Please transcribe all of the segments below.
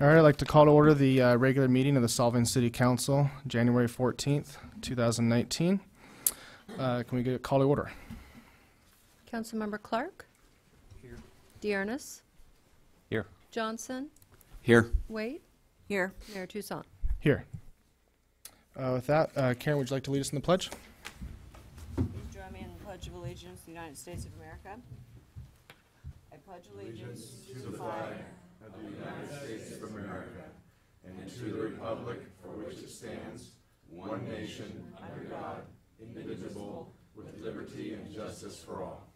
All right, I'd like to call to order the regular meeting of the Solvang City Council, January 14th, 2019. Can we get a call to order? Councilmember Clark? Here. Dearness? Here. Johnson? Here. Waite? Here. Mayor Toussaint? Here. With that, Karen, would you like to lead us in the pledge? Please join me in the Pledge of Allegiance to the United States of America. I pledge allegiance to the flag of the United States of America and to the republic for which it stands, one nation, under God, indivisible, with liberty and justice for all.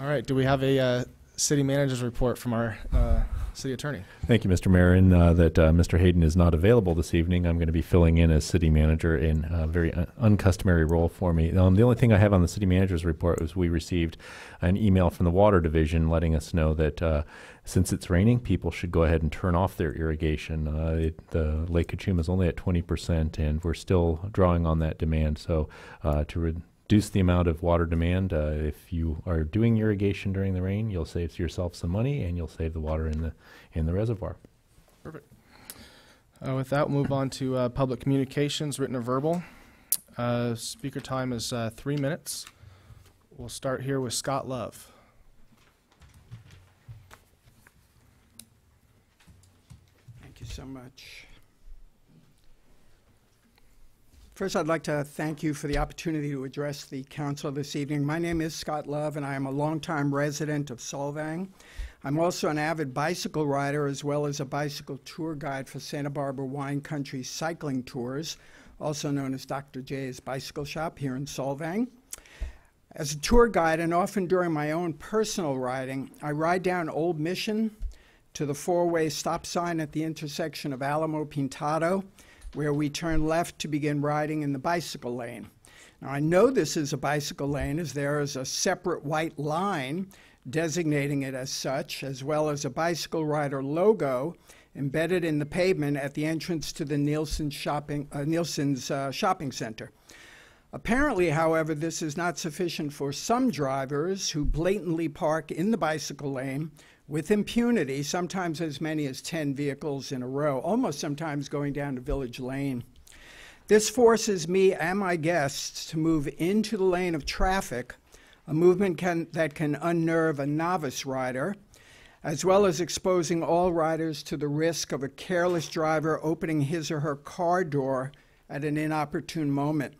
All right, do we have a city manager's report from our city attorney? Thank you, Mr. Mayor. And that Mr. Hayden is not available this evening, I'm going to be filling in as city manager in a very uncustomary role for me. The only thing I have on the city manager's report was we received an email from the water division letting us know that since it's raining, people should go ahead and turn off their irrigation. The Lake Kachuma is only at 20%, and we're still drawing on that demand. So to reduce the amount of water demand, if you are doing irrigation during the rain, you'll save yourself some money and you'll save the water in the reservoir. Perfect. With that, we'll move on to public communications, written or verbal. Speaker time is 3 minutes. We'll start here with Scott Love. Thank you so much. First, I'd like to thank you for the opportunity to address the council this evening. My name is Scott Love, and I am a longtime resident of Solvang. I'm also an avid bicycle rider, as well as a bicycle tour guide for Santa Barbara Wine Country Cycling Tours, also known as Dr. J's Bicycle Shop here in Solvang. As a tour guide, and often during my own personal riding, I ride down Old Mission to the four-way stop sign at the intersection of Alamo Pintado, where we turn left to begin riding in the bicycle lane. Now, I know this is a bicycle lane as there is a separate white line designating it as such, as well as a bicycle rider logo embedded in the pavement at the entrance to the Nielsen's shopping center. Apparently, however, this is not sufficient for some drivers who blatantly park in the bicycle lane with impunity, sometimes as many as 10 vehicles in a row, almost sometimes going down to Village Lane. This forces me and my guests to move into the lane of traffic, a movement that can unnerve a novice rider, as well as exposing all riders to the risk of a careless driver opening his or her car door at an inopportune moment.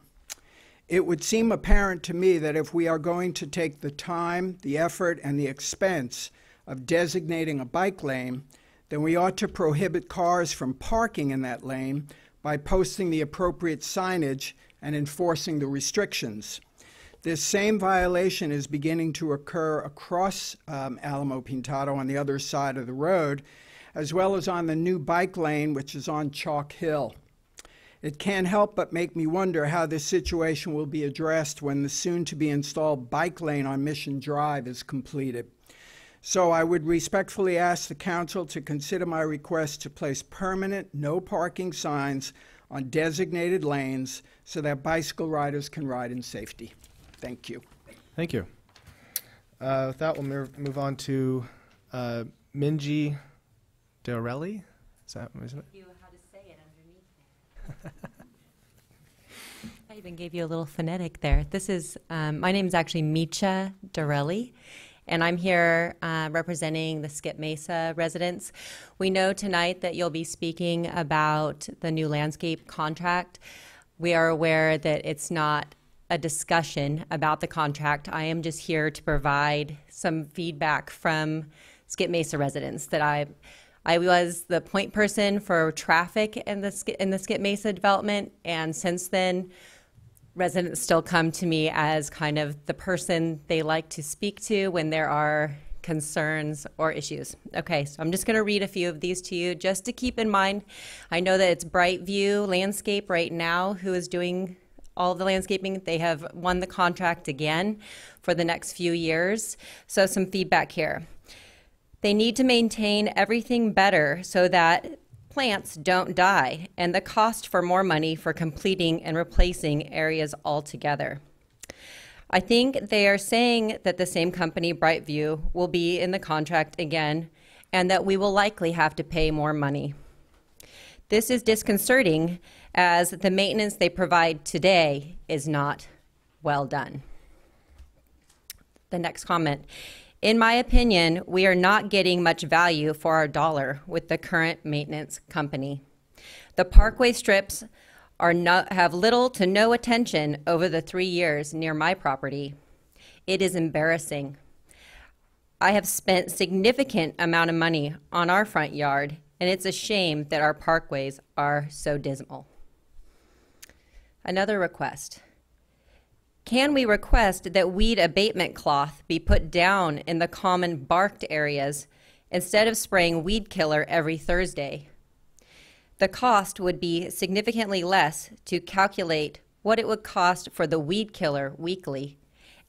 It would seem apparent to me that if we are going to take the time, the effort, and the expense of designating a bike lane, then we ought to prohibit cars from parking in that lane by posting the appropriate signage and enforcing the restrictions. This same violation is beginning to occur across Alamo Pintado on the other side of the road, as well as on the new bike lane, which is on Chalk Hill. It can't help but make me wonder how this situation will be addressed when the soon-to-be-installed bike lane on Mission Drive is completed. So I would respectfully ask the council to consider my request to place permanent no parking signs on designated lanes so that bicycle riders can ride in safety. Thank you. Thank you. With that, we'll move on to Minji Dorelli. Isn't it? You how to say it underneath there. I even gave you a little phonetic there. This is, my name is actually Micha Dorelli, and I'm here representing the Skip Mesa residents. We know tonight that you'll be speaking about the new landscape contract. We are aware that it's not a discussion about the contract. I am just here to provide some feedback from Skip Mesa residents that I was the point person for traffic in the Skip Mesa development, and since then, residents still come to me as kind of the person they like to speak to when there are concerns or issues. Okay, so I'm just going to read a few of these to you just to keep in mind. I know that it's Brightview Landscape right now who is doing all of the landscaping. They have won the contract again for the next few years. So some feedback here. They need to maintain everything better so that plants don't die, and the cost for more money for completing and replacing areas altogether. I think they are saying that the same company, Brightview, will be in the contract again and that we will likely have to pay more money. This is disconcerting as the maintenance they provide today is not well done. The next comment. In my opinion, we are not getting much value for our dollar with the current maintenance company. The parkway strips have little to no attention over the 3 years near my property. It is embarrassing. I have spent significant amount of money on our front yard, and it's a shame that our parkways are so dismal. Another request. Can we request that weed abatement cloth be put down in the common barked areas instead of spraying weed killer every Thursday? The cost would be significantly less to calculate what it would cost for the weed killer weekly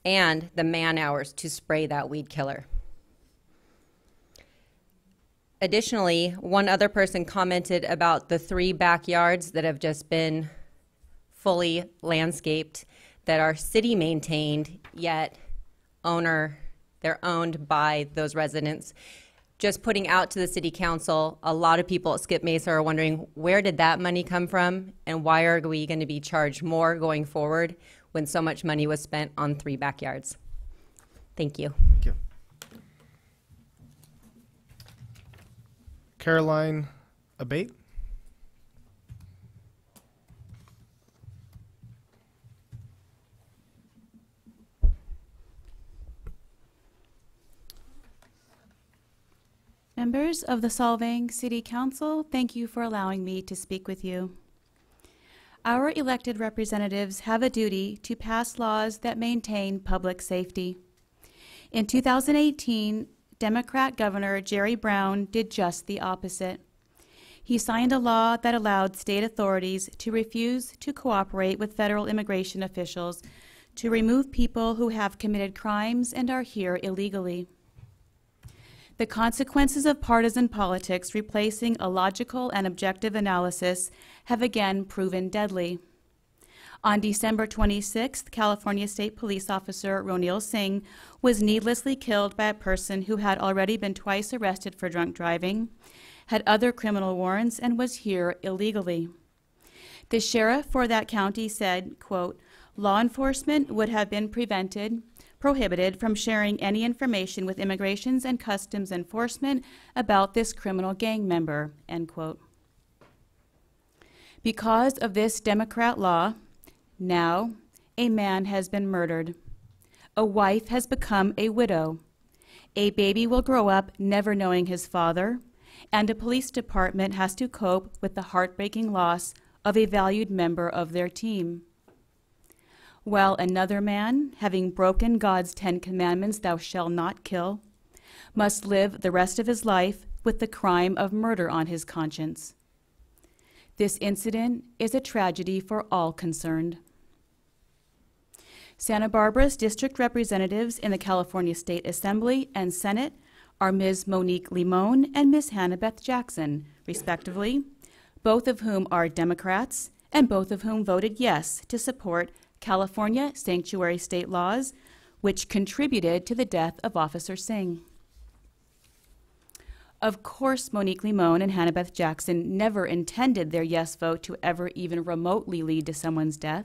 and the man hours to spray that weed killer. Additionally, one other person commented about the 3 backyards that have just been fully landscaped that are city maintained, yet they're owned by those residents. Just putting out to the city council, a lot of people at Skip Mesa are wondering, where did that money come from and why are we going to be charged more going forward when so much money was spent on 3 backyards? Thank you. Thank you. Caroline Abate. Members of the Solvang City Council, thank you for allowing me to speak with you. Our elected representatives have a duty to pass laws that maintain public safety. In 2018, Democrat Governor Jerry Brown did just the opposite. He signed a law that allowed state authorities to refuse to cooperate with federal immigration officials to remove people who have committed crimes and are here illegally. The consequences of partisan politics replacing a logical and objective analysis have again proven deadly. On December 26th, California State Police Officer Ronil Singh was needlessly killed by a person who had already been twice arrested for drunk driving, had other criminal warrants, and was here illegally. The sheriff for that county said, quote, "Law enforcement would have been prohibited from sharing any information with Immigrations and Customs Enforcement about this criminal gang member," end quote. Because of this Democrat law, now a man has been murdered. A wife has become a widow. A baby will grow up never knowing his father, and a police department has to cope with the heartbreaking loss of a valued member of their team. While another man, having broken God's 10 commandments, "Thou shalt not kill," must live the rest of his life with the crime of murder on his conscience. This incident is a tragedy for all concerned. Santa Barbara's district representatives in the California State Assembly and Senate are Ms. Monique Limon and Ms. Hannah-Beth Jackson, respectively, both of whom are Democrats and both of whom voted yes to support California sanctuary state laws, which contributed to the death of Officer Singh. Of course, Monique Limon and Hannah-Beth Jackson never intended their yes vote to ever even remotely lead to someone's death.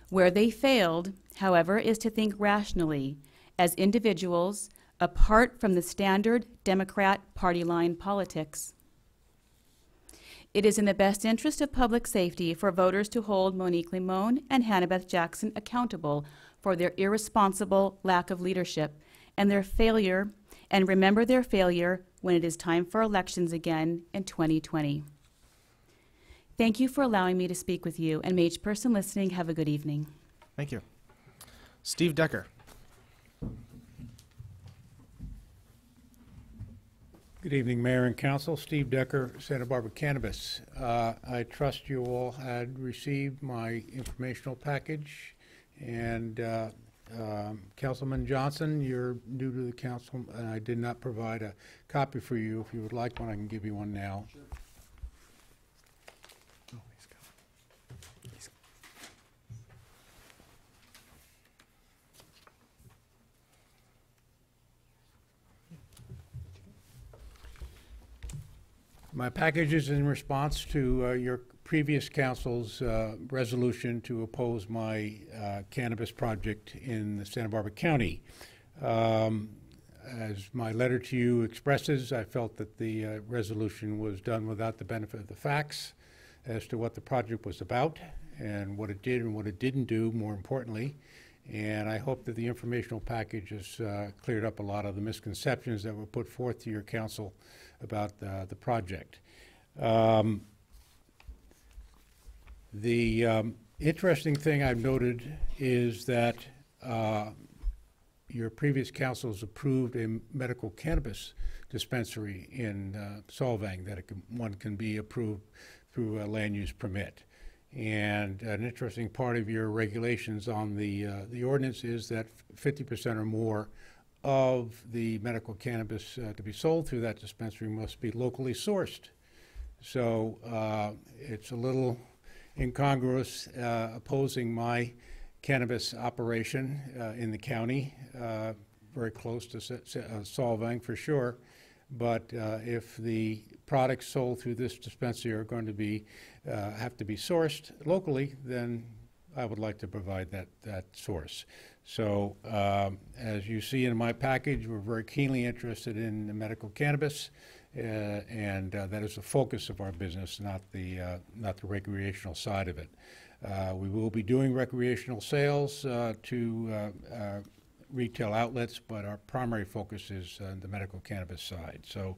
Where they failed, however, is to think rationally as individuals apart from the standard Democrat party line politics. It is in the best interest of public safety for voters to hold Monique Limon and Hannah-Beth Jackson accountable for their irresponsible lack of leadership and their failure, and remember their failure when it is time for elections again in 2020. Thank you for allowing me to speak with you, and may each person listening have a good evening. Thank you. Steve Decker. Good evening, Mayor and Council. Steve Decker, Santa Barbara Cannabis. I trust you all had received my informational package. And Councilman Johnson, you're new to the council, and I did not provide a copy for you. If you would like one, I can give you one now. Sure. My package is in response to your previous council's resolution to oppose my cannabis project in Santa Barbara County. As my letter to you expresses, I felt that the resolution was done without the benefit of the facts as to what the project was about and what it did and what it didn't do, more importantly. And I hope that the informational package has cleared up a lot of the misconceptions that were put forth to your council about the project. The interesting thing I've noted is that your previous councils approved a medical cannabis dispensary in Solvang, that one can be approved through a land use permit. And an interesting part of your regulations on the ordinance is that 50% or more of the medical cannabis to be sold through that dispensary must be locally sourced. So it's a little incongruous opposing my cannabis operation in the county, very close to Solvang for sure. But if the products sold through this dispensary are going to be have to be sourced locally, then I would like to provide that source. So as you see in my package, we're very keenly interested in the medical cannabis, and that is the focus of our business, not the recreational side of it. We will be doing recreational sales to retail outlets, but our primary focus is the medical cannabis side. So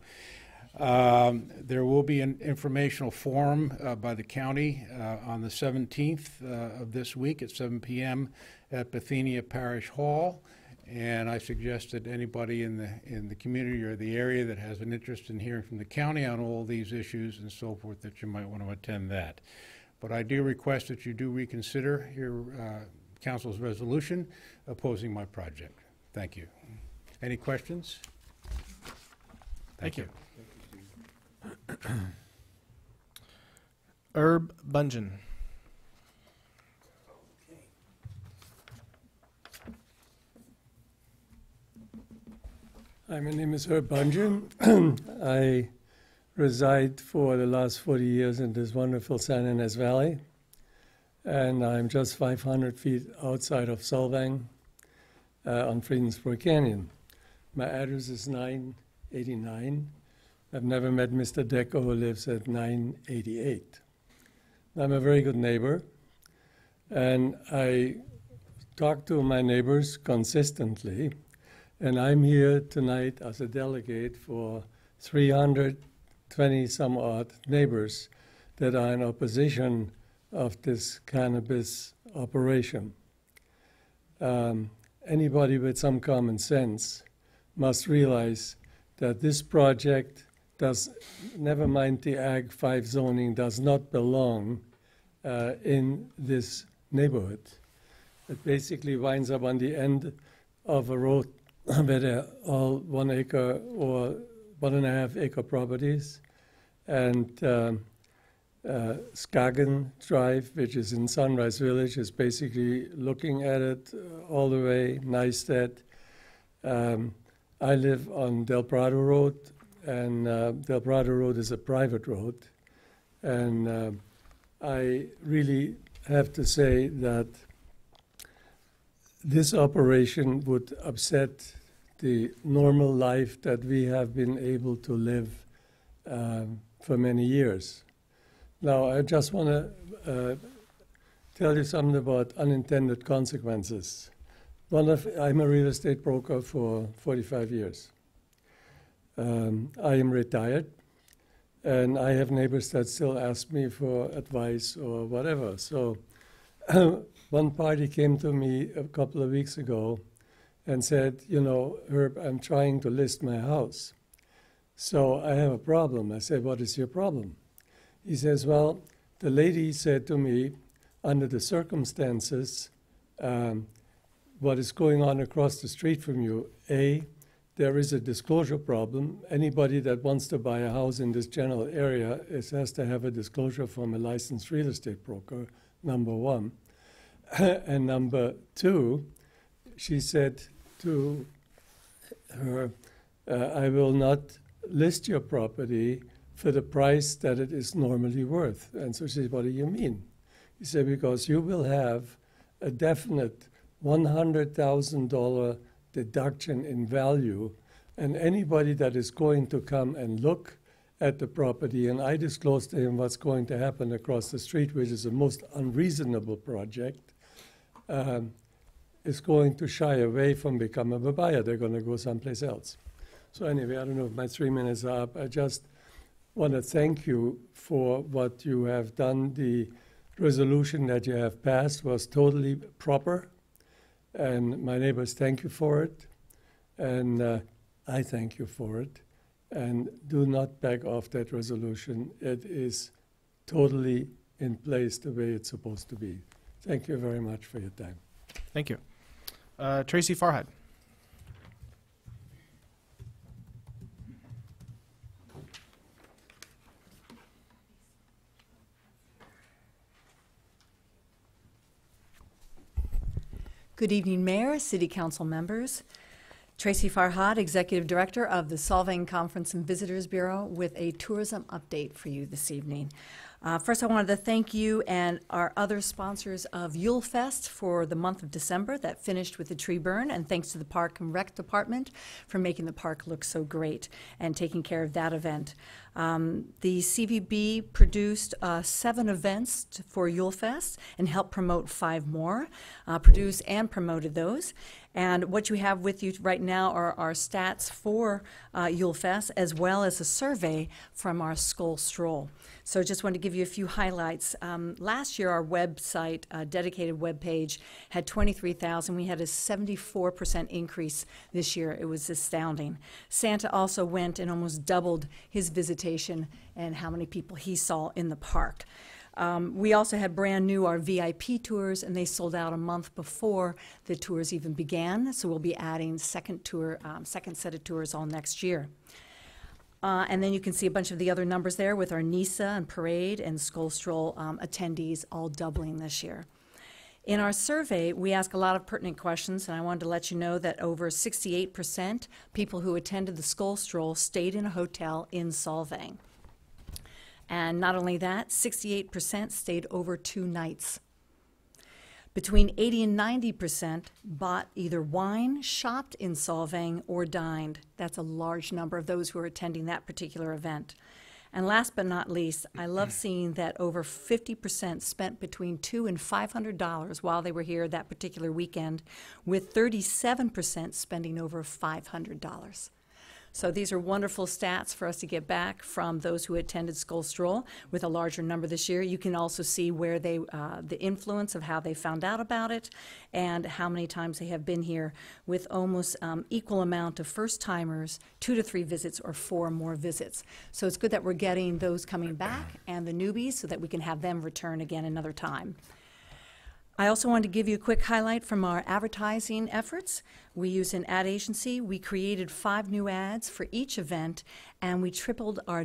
there will be an informational forum by the county on the 17th of this week at 7 p.m. at Bethania Parish Hall. And I suggest that anybody in the community or the area that has an interest in hearing from the county on all these issues and so forth, that you might want to attend that. But I do request that you do reconsider your council's resolution opposing my project. Thank you. Any questions? Thank you. Herb Bungen. Hi, my name is Herb Bungen. I reside for the last 40 years in this wonderful San Ynez Valley, and I'm just 500 feet outside of Solvang on Friedensburg Canyon. My address is 989. I've never met Mr. Decker, who lives at 988. I'm a very good neighbor, and I talk to my neighbors consistently, and I'm here tonight as a delegate for 320 some odd neighbors that are in opposition of this cannabis operation. Anybody with some common sense must realize that this project does, never mind the Ag 5 zoning, does not belong in this neighborhood. It basically winds up on the end of a road where they're all 1 acre or 1.5 acre properties. And Skagen Drive, which is in Sunrise Village, is basically looking at it all the way, Neistat. I live on Del Prado Road, and Del Prado Road is a private road. And I really have to say that this operation would upset the normal life that we have been able to live for many years. Now, I just want to tell you something about unintended consequences. I'm a real estate broker for 45 years. I am retired, and I have neighbors that still ask me for advice or whatever. So one party came to me a couple of weeks ago and said, you know, Herb, I'm trying to list my house. So I have a problem. I said, what is your problem? He says, well, the lady said to me, under the circumstances, what is going on across the street from you, A, there is a disclosure problem. Anybody that wants to buy a house in this general area has to have a disclosure from a licensed real estate broker, number one. And number two, she said to her, I will not list your property for the price that it is normally worth. And so she said, what do you mean? He said, because you will have a definite $100,000 deduction in value, and anybody that is going to come and look at the property, and I disclosed to him what's going to happen across the street, which is a most unreasonable project, is going to shy away from becoming a buyer. They're going to go someplace else. So anyway, I don't know if my 3 minutes are up. I just want to thank you for what you have done. The resolution that you have passed was totally proper, and my neighbors thank you for it, and I thank you for it. And do not back off that resolution. It is totally in place the way it's supposed to be. Thank you very much for your time. Thank you. Tracy Farhad. Good evening, Mayor, City Council members. Tracy Farhad, Executive Director of the Solvang Conference and Visitors Bureau, with a tourism update for you this evening. First, I wanted to thank you and our other sponsors of Yule Fest for the month of December that finished with the tree burn, and thanks to the Park and Rec Department for making the park look so great and taking care of that event. The CVB produced 7 events for Yule Fest and helped promote 5 more, produced and promoted those. And what you have with you right now are our stats for Yule Fest, as well as a survey from our Skull Stroll. So just wanted to give you a few highlights. Last year, our website, dedicated web page, had 23,000. We had a 74% increase this year. It was astounding. Santa also went and almost doubled his visitation and how many people he saw in the park. We also had brand new our VIP tours, and they sold out a month before the tours even began. So we'll be adding second set of tours all next year. And then you can see a bunch of the other numbers there with our NISA and Parade and Skull Stroll attendees all doubling this year. In our survey, we ask a lot of pertinent questions, and I wanted to let you know that over 68% people who attended the Skull Stroll stayed in a hotel in Solvang. And not only that, 68% stayed over 2 nights. Between 80 and 90% bought either wine, shopped in Solvang, or dined. That's a large number of those who are attending that particular event. And last but not least, I love seeing that over 50% spent between $200 and $500 while they were here that particular weekend, with 37% spending over $500. So these are wonderful stats for us to get back from those who attended Skull Stroll, with a larger number this year. You can also see where they, the influence of how they found out about it and how many times they have been here, with almost equal amount of first-timers, 2 to 3 visits or 4 more visits. So it's good that we're getting those coming back and the newbies so that we can have them return again another time. I also wanted to give you a quick highlight from our advertising efforts. We use an ad agency. We created 5 new ads for each event, and we tripled our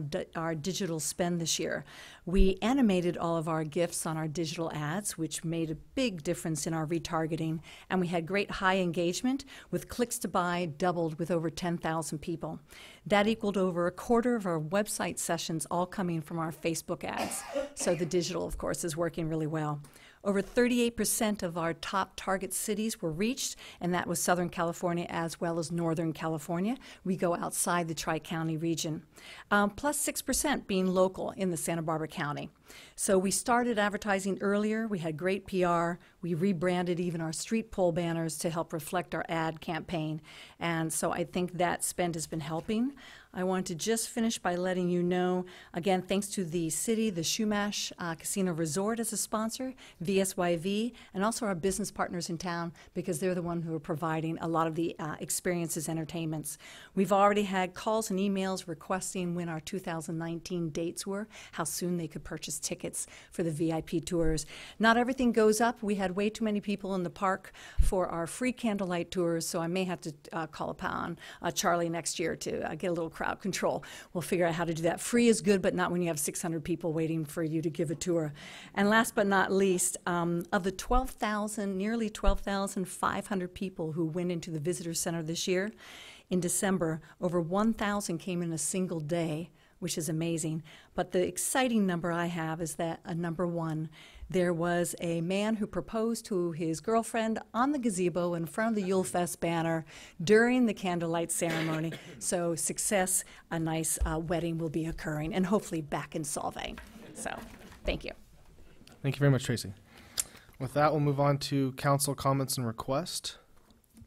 digital spend this year. We animated all of our gifts on our digital ads, which made a big difference in our retargeting, and we had great high engagement, with clicks to buy doubled with over 10,000 people. That equaled over a quarter of our website sessions all coming from our Facebook ads. So the digital, of course, is working really well. Over 38% of our top target cities were reached, and that was Southern California as well as Northern California. We go outside the Tri-County region. Plus 6% being local in the Santa Barbara County. So we started advertising earlier. We had great PR. We rebranded even our street pole banners to help reflect our ad campaign. And so I think that spend has been helping. I want to just finish by letting you know, again, thanks to the city, the Shumash Casino Resort as a sponsor, VSYV, and also our business partners in town, because they're the one who are providing a lot of the experiences, entertainments. We've already had calls and emails requesting when our 2019 dates were, how soon they could purchase tickets for the VIP tours. Not everything goes up. We had way too many people in the park for our free candlelight tours, so I may have to call upon Charlie next year to get a little crowd control. We'll figure out how to do that. Free is good, but not when you have 600 people waiting for you to give a tour. And last but not least, of the 12,000, nearly 12,500 people who went into the visitor center this year, in December, over 1,000 came in a single day, which is amazing. But the exciting number I have is that number one, there was a man who proposed to his girlfriend on the gazebo in front of the Yule Fest banner during the candlelight ceremony. So success, a nice wedding will be occurring, and hopefully back in Solvang. So, thank you. Thank you very much, Tracy. With that, we'll move on to council comments and requests.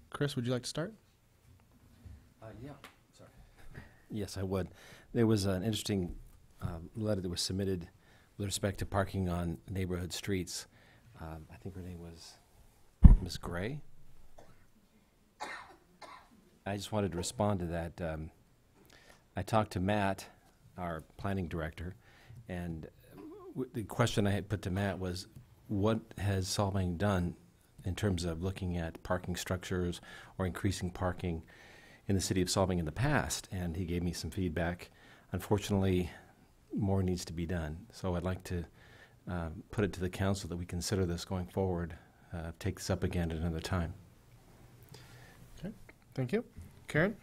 Chris, would you like to start? Yeah. Sorry. Yes, I would. There was an interesting letter that was submitted with respect to parking on neighborhood streets. I think her name was Ms. Gray. I just wanted to respond to that. I talked to Matt, our planning director, and the question I had put to Matt was, what has Solvang done in terms of looking at parking structures or increasing parking in the city of Solvang in the past? And he gave me some feedback. Unfortunately, more needs to be done. So I'd like to put it to the council that we consider this going forward, take this up again at another time. Okay, thank you. Karen?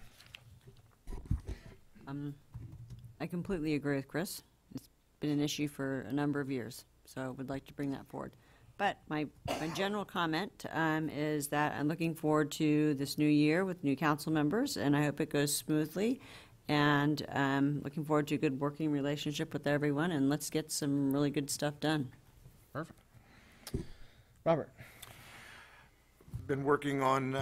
I completely agree with Chris. It's been an issue for a number of years, so I would like to bring that forward. But my general comment is that I'm looking forward to this new year with new council members, and I hope it goes smoothly. And looking forward to a good working relationship with everyone, and let's get some really good stuff done. Perfect. Robert? Been working on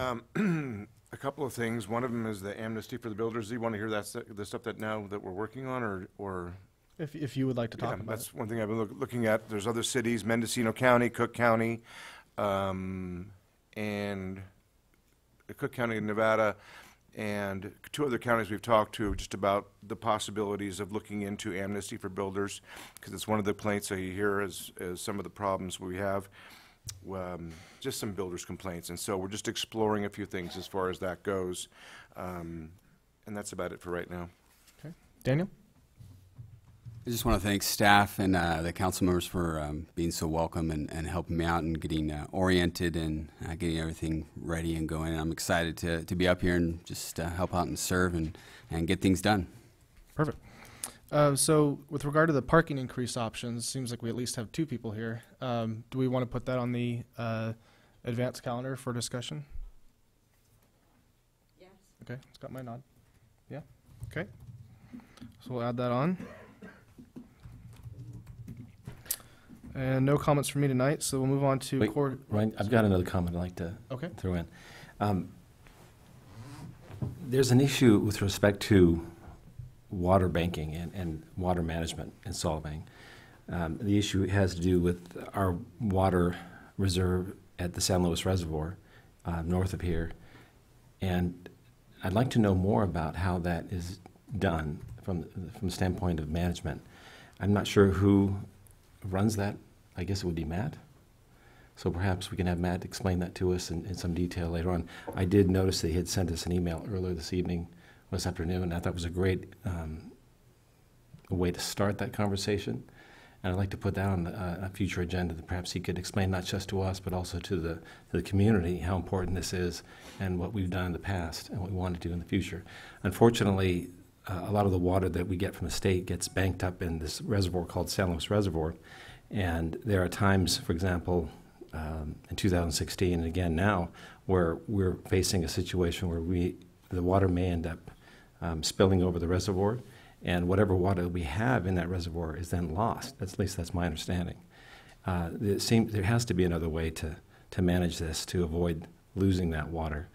a couple of things. One of them is the amnesty for the builders. Do you want to hear the stuff that now that we're working on, or? If you would like to talk about that's it. one thing I've been looking at. There's other cities, Mendocino County, Cook County, and Cook County in Nevada, and two other counties we've talked to just about the possibilities of looking into amnesty for builders, because it's one of the complaints I hear is some of the problems we have, just some builders' complaints. And so we're just exploring a few things as far as that goes. And that's about it for right now. Okay. Daniel? I just want to thank staff and the council members for being so welcome and helping me out and getting oriented and getting everything ready and going. And I'm excited to be up here and just help out and serve and get things done. Perfect. So with regard to the parking increase options, seems like we at least have two people here. Do we want to put that on the advanced calendar for discussion? Yes. Okay, it's got my nod. Yeah, okay. So we'll add that on. And no comments from me tonight, so we'll move on to Wait, Ryan, I've got another comment I'd like to throw in. There's an issue with respect to water banking and water management in Solvang. The issue has to do with our water reserve at the San Luis Reservoir, north of here. And I'd like to know more about how that is done from the standpoint of management. I'm not sure who runs that. I guess it would be Matt. So perhaps we can have Matt explain that to us in some detail later on. I did notice that he had sent us an email earlier this afternoon, and I thought it was a great way to start that conversation. And I'd like to put that on a future agenda that perhaps he could explain not just to us, but also to the community how important this is and what we've done in the past and what we want to do in the future. Unfortunately, a lot of the water that we get from the state gets banked up in this reservoir called San Luis Reservoir. And there are times, for example, in 2016 and again now, where we're facing a situation where the water may end up spilling over the reservoir, and whatever water we have in that reservoir is then lost. At least that's my understanding. There has to be another way to manage this to avoid losing that water.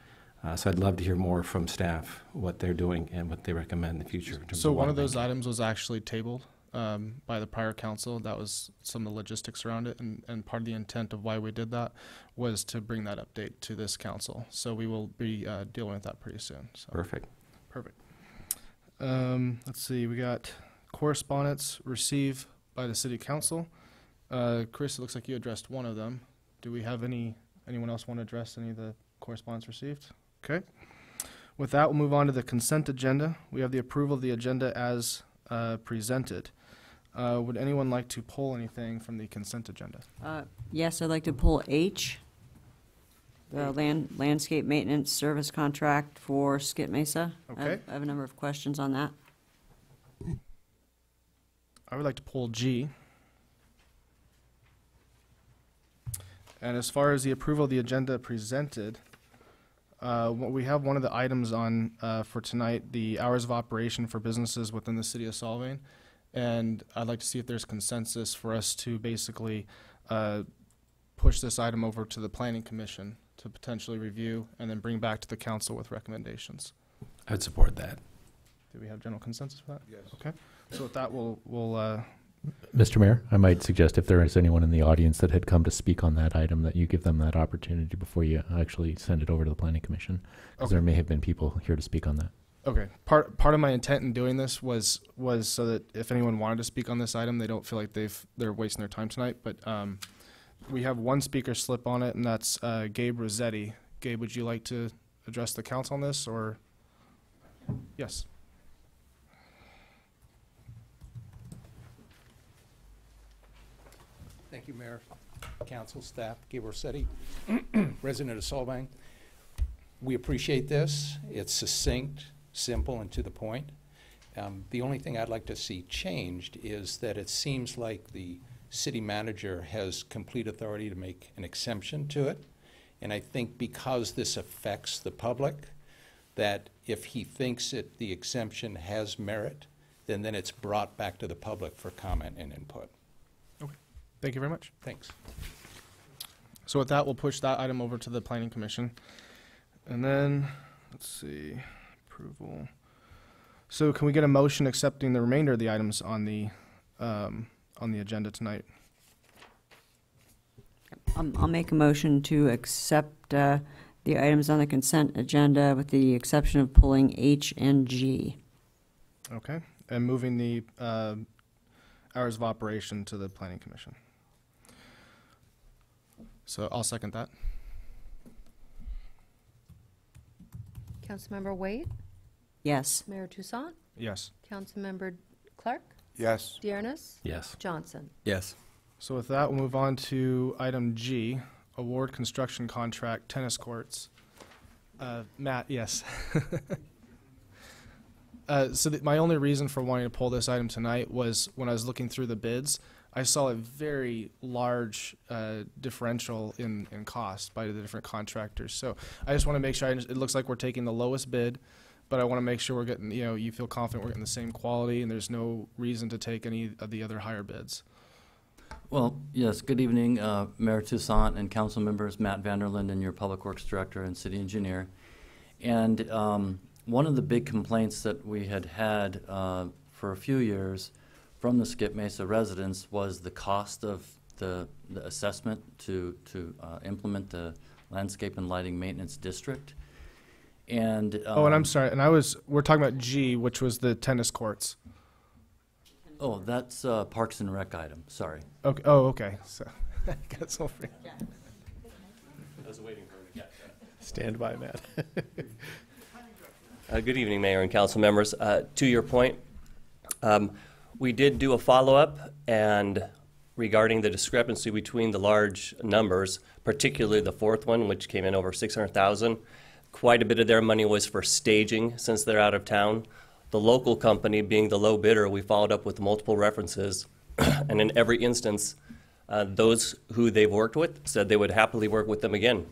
So I'd love to hear more from staff, what they're doing and what they recommend in the future. In terms So of one water of those banking. items was actually tabled by the prior council. That was some of the logistics around it, and part of the intent of why we did that was to bring that update to this council. So we will be dealing with that pretty soon. So. Perfect. Perfect. Let's see, we got correspondence received by the city council. Chris, it looks like you addressed one of them. Do we have anyone else want to address any of the correspondence received? Okay. With that, we'll move on to the consent agenda. We have the approval of the agenda as presented. Would anyone like to pull anything from the consent agenda? Yes, I'd like to pull H, the landscape maintenance service contract for Skip Mesa. Okay. I have a number of questions on that. I would like to pull G. And as far as the approval of the agenda presented, we have one of the items on for tonight, the hours of operation for businesses within the city of Solvang. And I'd like to see if there's consensus for us to basically push this item over to the Planning Commission to potentially review and then bring back to the council with recommendations. I would support that. Do we have general consensus for that? Yes. Okay. So with that, we'll Mr. Mayor, I might suggest if there is anyone in the audience that had come to speak on that item, that you give them that opportunity before you actually send it over to the Planning Commission, because Okay. there may have been people here to speak on that. Okay. Part of my intent in doing this was so that if anyone wanted to speak on this item, they don't feel like they're wasting their time tonight. But we have one speaker slip on it, and that's Gabe Rossetti. Gabe, would you like to address the council on this, or? Yes. Thank you, Mayor, council, staff. Gabe Rossetti, resident of Solvang. We appreciate this. It's succinct, simple, and to the point. The only thing I'd like to see changed is that it seems like the city manager has complete authority to make an exemption to it. And I think because this affects the public, that if he thinks the exemption has merit, then it's brought back to the public for comment and input. Thank you very much. Thanks. So with that, we'll push that item over to the Planning Commission. And then, let's see, approval. So can we get a motion accepting the remainder of the items on the agenda tonight? I'll make a motion to accept the items on the consent agenda with the exception of pulling H and G. Okay. And moving the hours of operation to the Planning Commission. So I'll second that. Councilmember Waite, Yes. Mayor Toussaint, Yes. Councilmember Clark, Yes. Dearness, Yes. Johnson. Yes. So with that, we'll move on to item G, award construction contract, tennis courts. Matt, yes. My only reason for wanting to pull this item tonight was when I was looking through the bids, I saw a very large differential in cost by the different contractors. So I just want to make sure, it looks like we're taking the lowest bid, but I want to make sure we're getting, you feel confident we're getting the same quality and there's no reason to take any of the other higher bids. Well, yes, good evening, Mayor Toussaint and council members, Matt Vanderlinden, your Public Works Director and City Engineer. And one of the big complaints that we had for a few years from the Skip Mesa residents was the cost of the assessment to implement the landscape and lighting maintenance district. And and I'm sorry, and we're talking about G, which was the tennis courts. oh, that's a Parks and Rec item. Sorry. Okay. Oh, okay. So I got so free. I was waiting for him to catch that. Stand by, Matt. Good evening, Mayor and council members. To your point, we did do a follow-up, and regarding the discrepancy between the large numbers, particularly the fourth one, which came in over 600,000, quite a bit of their money was for staging since they're out of town. The local company, being the low bidder, we followed up with multiple references, and in every instance, those who they've worked with said they would happily work with them again,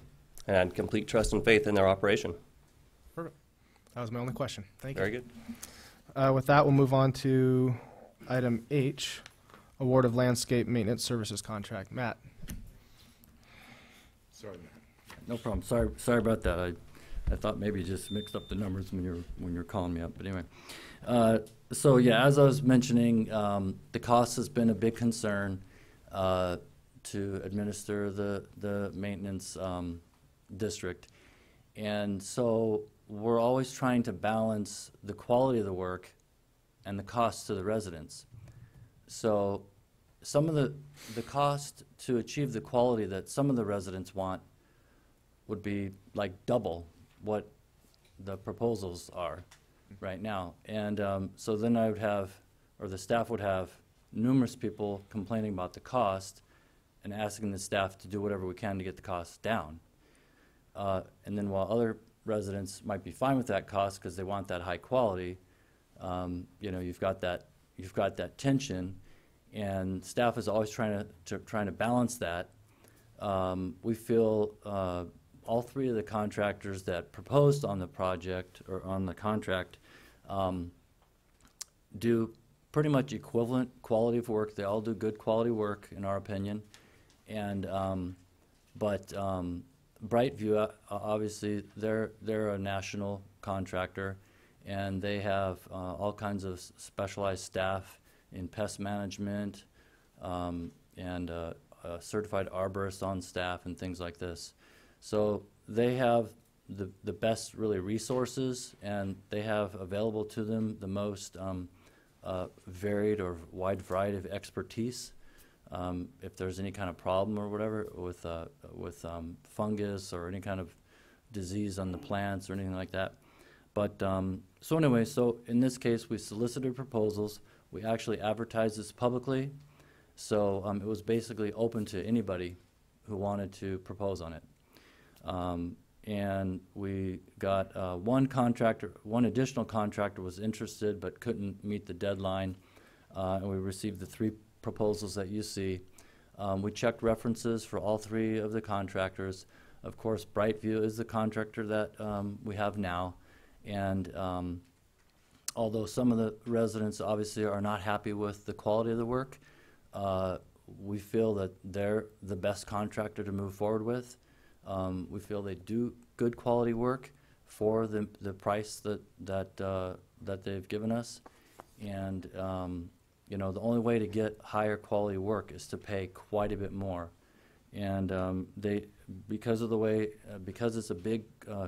and had complete trust and faith in their operation. Perfect. That was my only question. Thank you. Very good. With that, we'll move on to item H, award of landscape maintenance services contract. Matt. Sorry, Matt. No problem. Sorry about that. I thought maybe you just mixed up the numbers when you're calling me up. But anyway, so yeah, as I was mentioning, the cost has been a big concern to administer the maintenance district, and so we're always trying to balance the quality of the work and the cost to the residents. So some of the cost to achieve the quality that some of the residents want would be like double what the proposals are right now. And so then I would have, or the staff would have, numerous people complaining about the cost and asking the staff to do whatever we can to get the cost down. And then while other residents might be fine with that cost because they want that high quality, you've got that tension. and staff is always trying to balance that. We feel all three of the contractors that proposed on the project or on the contract do pretty much equivalent quality of work. They all do good quality work, in our opinion. And but Brightview, obviously, they're a national contractor, and they have all kinds of specialized staff in pest management and certified arborists on staff and things like this. So they have the best really resources, and they have available to them the most varied or wide variety of expertise. If there's any kind of problem or whatever with fungus or any kind of disease on the plants or anything like that. But so anyway, so in this case, we solicited proposals. We actually advertised this publicly, so it was basically open to anybody who wanted to propose on it. And we got one additional contractor was interested but couldn't meet the deadline, and we received the 3 proposals that you see. We checked references for all 3 of the contractors. Of course, Brightview is the contractor that we have now, and although some of the residents obviously are not happy with the quality of the work, we feel that they're the best contractor to move forward with. We feel they do good quality work for the price that they've given us, and you know, the only way to get higher quality work is to pay quite a bit more. And because of the way, because it's a big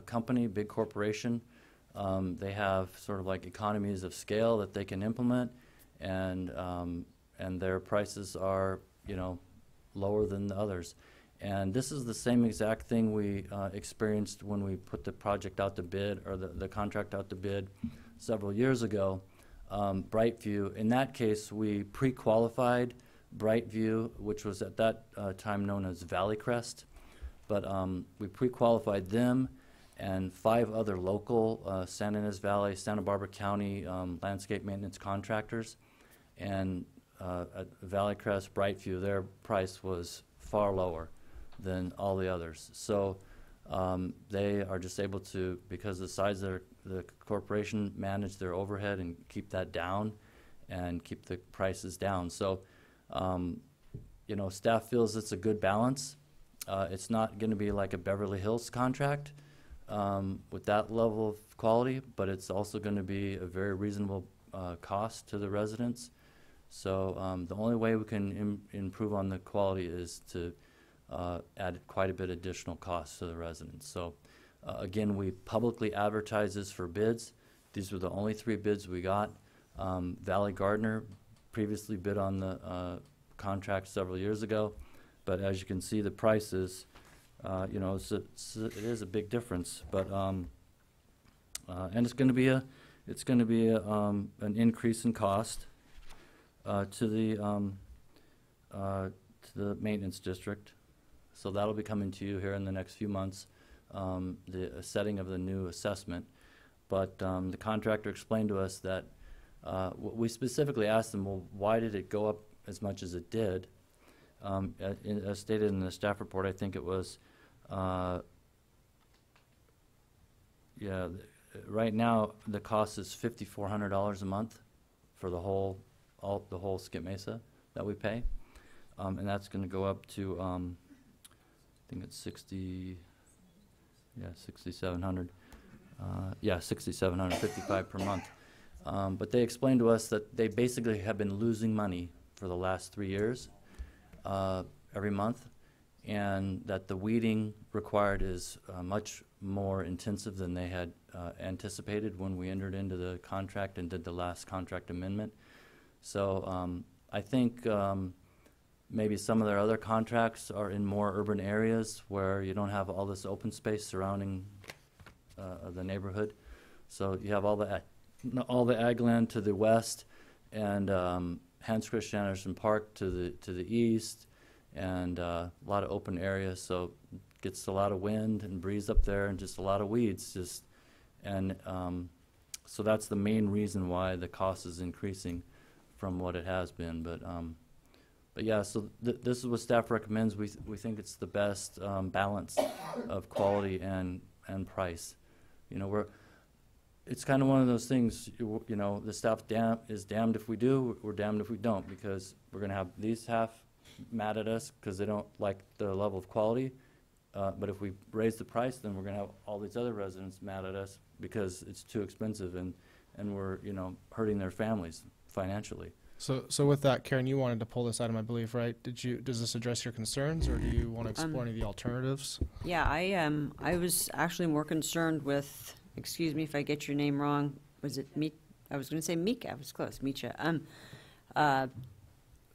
company, big corporation, they have sort of like economies of scale that they can implement, and their prices are, you know, lower than the others. And this is the same exact thing we experienced when we put the project out to bid, or the contract out to bid several years ago. Brightview, in that case, we pre-qualified Brightview, which was at that time known as Valley Crest. But we pre-qualified them and 5 other local Santa Ynez Valley, Santa Barbara County landscape maintenance contractors. And at Valley Crest, Brightview, their price was far lower than all the others. So they are just able to, because of the size of the corporation, manage their overhead and keep that down and keep the prices down. So, you know, staff feels it's a good balance. It's not going to be like a Beverly Hills contract with that level of quality, but it's also going to be a very reasonable cost to the residents. So the only way we can improve on the quality is to add quite a bit additional cost to the residents. So again, we publicly advertise this for bids. These were the only 3 bids we got. Valley Gardner previously bid on the contract several years ago, but as you can see, the prices, you know, it is a big difference. But and it's going to be an increase in cost to the maintenance district. So that'll be coming to you here in the next few months, the setting of the new assessment. But the contractor explained to us that we specifically asked them, well, why did it go up as much as it did? As stated in the staff report, I think it was, right now the cost is $5,400 a month for the whole Skip Mesa that we pay, and that's going to go up to I think it's 6,700. 6,755 per month. But they explained to us that they basically have been losing money for the last 3 years, every month, and that the weeding required is much more intensive than they had anticipated when we entered into the contract and did the last contract amendment. So I think maybe some of their other contracts are in more urban areas where you don't have all this open space surrounding the neighborhood. So you have all the ag land to the west, and Hans Christian Andersen Park to the east, and a lot of open areas. So it gets a lot of wind and breeze up there, and just a lot of weeds. So that's the main reason why the cost is increasing from what it has been. But But yeah, so this is what staff recommends. We think it's the best balance of quality and price. You know, it's kind of one of those things, you know, the staff is damned if we do, we're damned if we don't, because we're going to have these half mad at us because they don't like the level of quality. But if we raise the price, then we're going to have all these other residents mad at us because it's too expensive, and we're, you know, hurting their families financially. So with that, Karen, you wanted to pull this item, I believe, right? Does this address your concerns, or do you want to explore any of the alternatives? Yeah, I was actually more concerned with, excuse me if I get your name wrong, was it I was going to say Mika, I was close, Micha.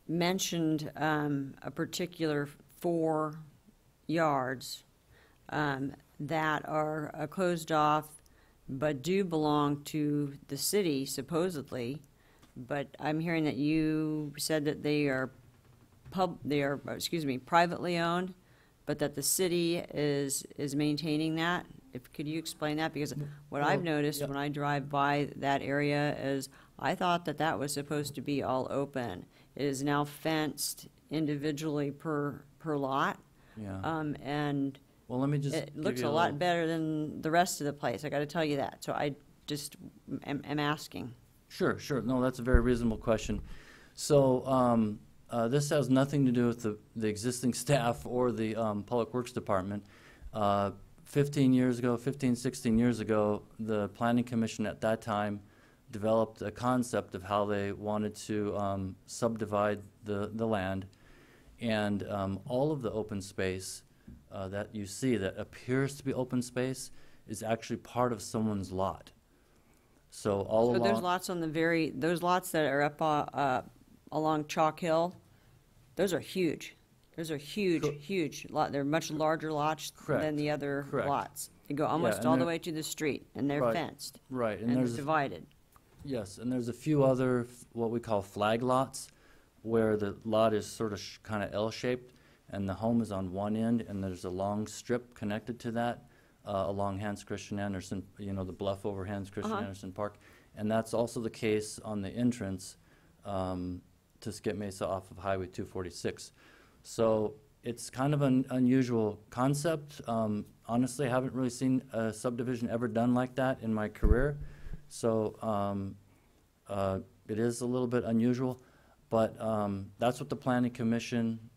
Mentioned a particular 4 yards that are closed off but do belong to the city, supposedly. But I'm hearing that you said that they are privately owned, but that the city is maintaining that. Could you explain that? Because what I've noticed when I drive by that area is I thought that was supposed to be all open. It is now fenced individually per lot. Yeah. And Well, let me just it give looks you a a lot little- better than the rest of the place. I got to tell you that. So I just am asking. Sure. No, that's a very reasonable question. So this has nothing to do with the existing staff or the Public Works Department. 16 years ago, the Planning Commission at that time developed a concept of how they wanted to subdivide the land. And all of the open space that you see that appears to be open space is actually part of someone's lot. So all So along, those lots on those lots that are up along Chalk Hill, those are huge. Those are huge lot. They're much larger lots Correct. than the other Correct. lots. They go almost and all the they're- way to the street, and they're Right. fenced right, and and there's divided. yes, and there's a few other what we call flag lots, where the lot is sort of kind of L-shaped, and the home is on one end, and there's a long strip connected to that along Hans Christian Andersen, you know, the bluff over Hans Christian Andersen Park, and that's also the case on the entrance to Skip Mesa off of Highway 246. So it's kind of an unusual concept. Honestly, I haven't really seen a subdivision ever done like that in my career. So it is a little bit unusual, but that's what the Planning Commission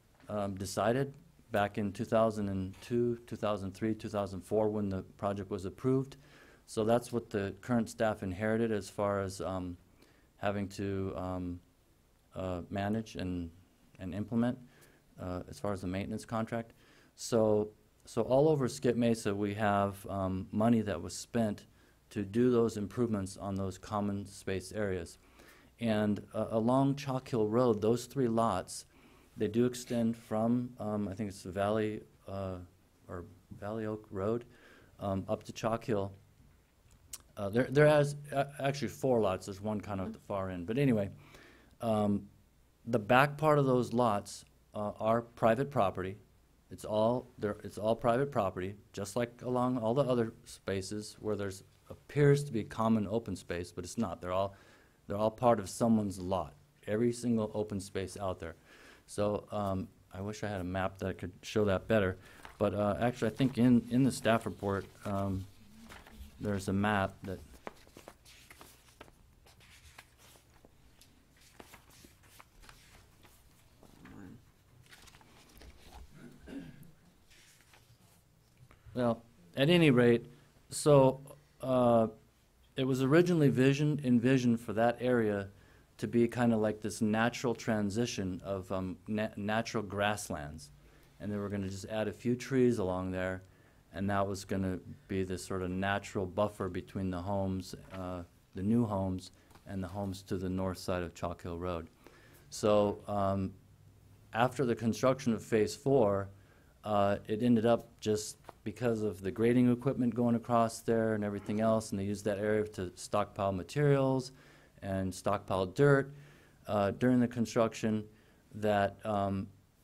decided back in 2002, 2003, 2004 when the project was approved. So that's what the current staff inherited as far as having to manage and implement as far as the maintenance contract. So all over Skip Mesa, we have money that was spent to do those improvements on those common space areas. And along Chalk Hill Road, those 3 lots, they do extend from, I think it's the Valley Oak Road, up to Chalk Hill. There has actually 4 lots. There's one kind of at the far end. But anyway, the back part of those lots are private property. It's all private property, just like along all the other spaces where there's appears to be common open space, but it's not. They're all part of someone's lot. Every single open space out there. So I wish I had a map that could show that better. But actually, I think in the staff report, there's a map that. Well, at any rate, so it was originally envisioned for that area to be kind of like this natural transition of natural grasslands. And they were going to just add a few trees along there, and that was going to be this sort of natural buffer between the homes, the new homes, and the homes to the north side of Chalk Hill Road. So after the construction of Phase 4, it ended up just because of the grading equipment going across there and everything else, and they used that area to stockpile materials and stockpile dirt during the construction, that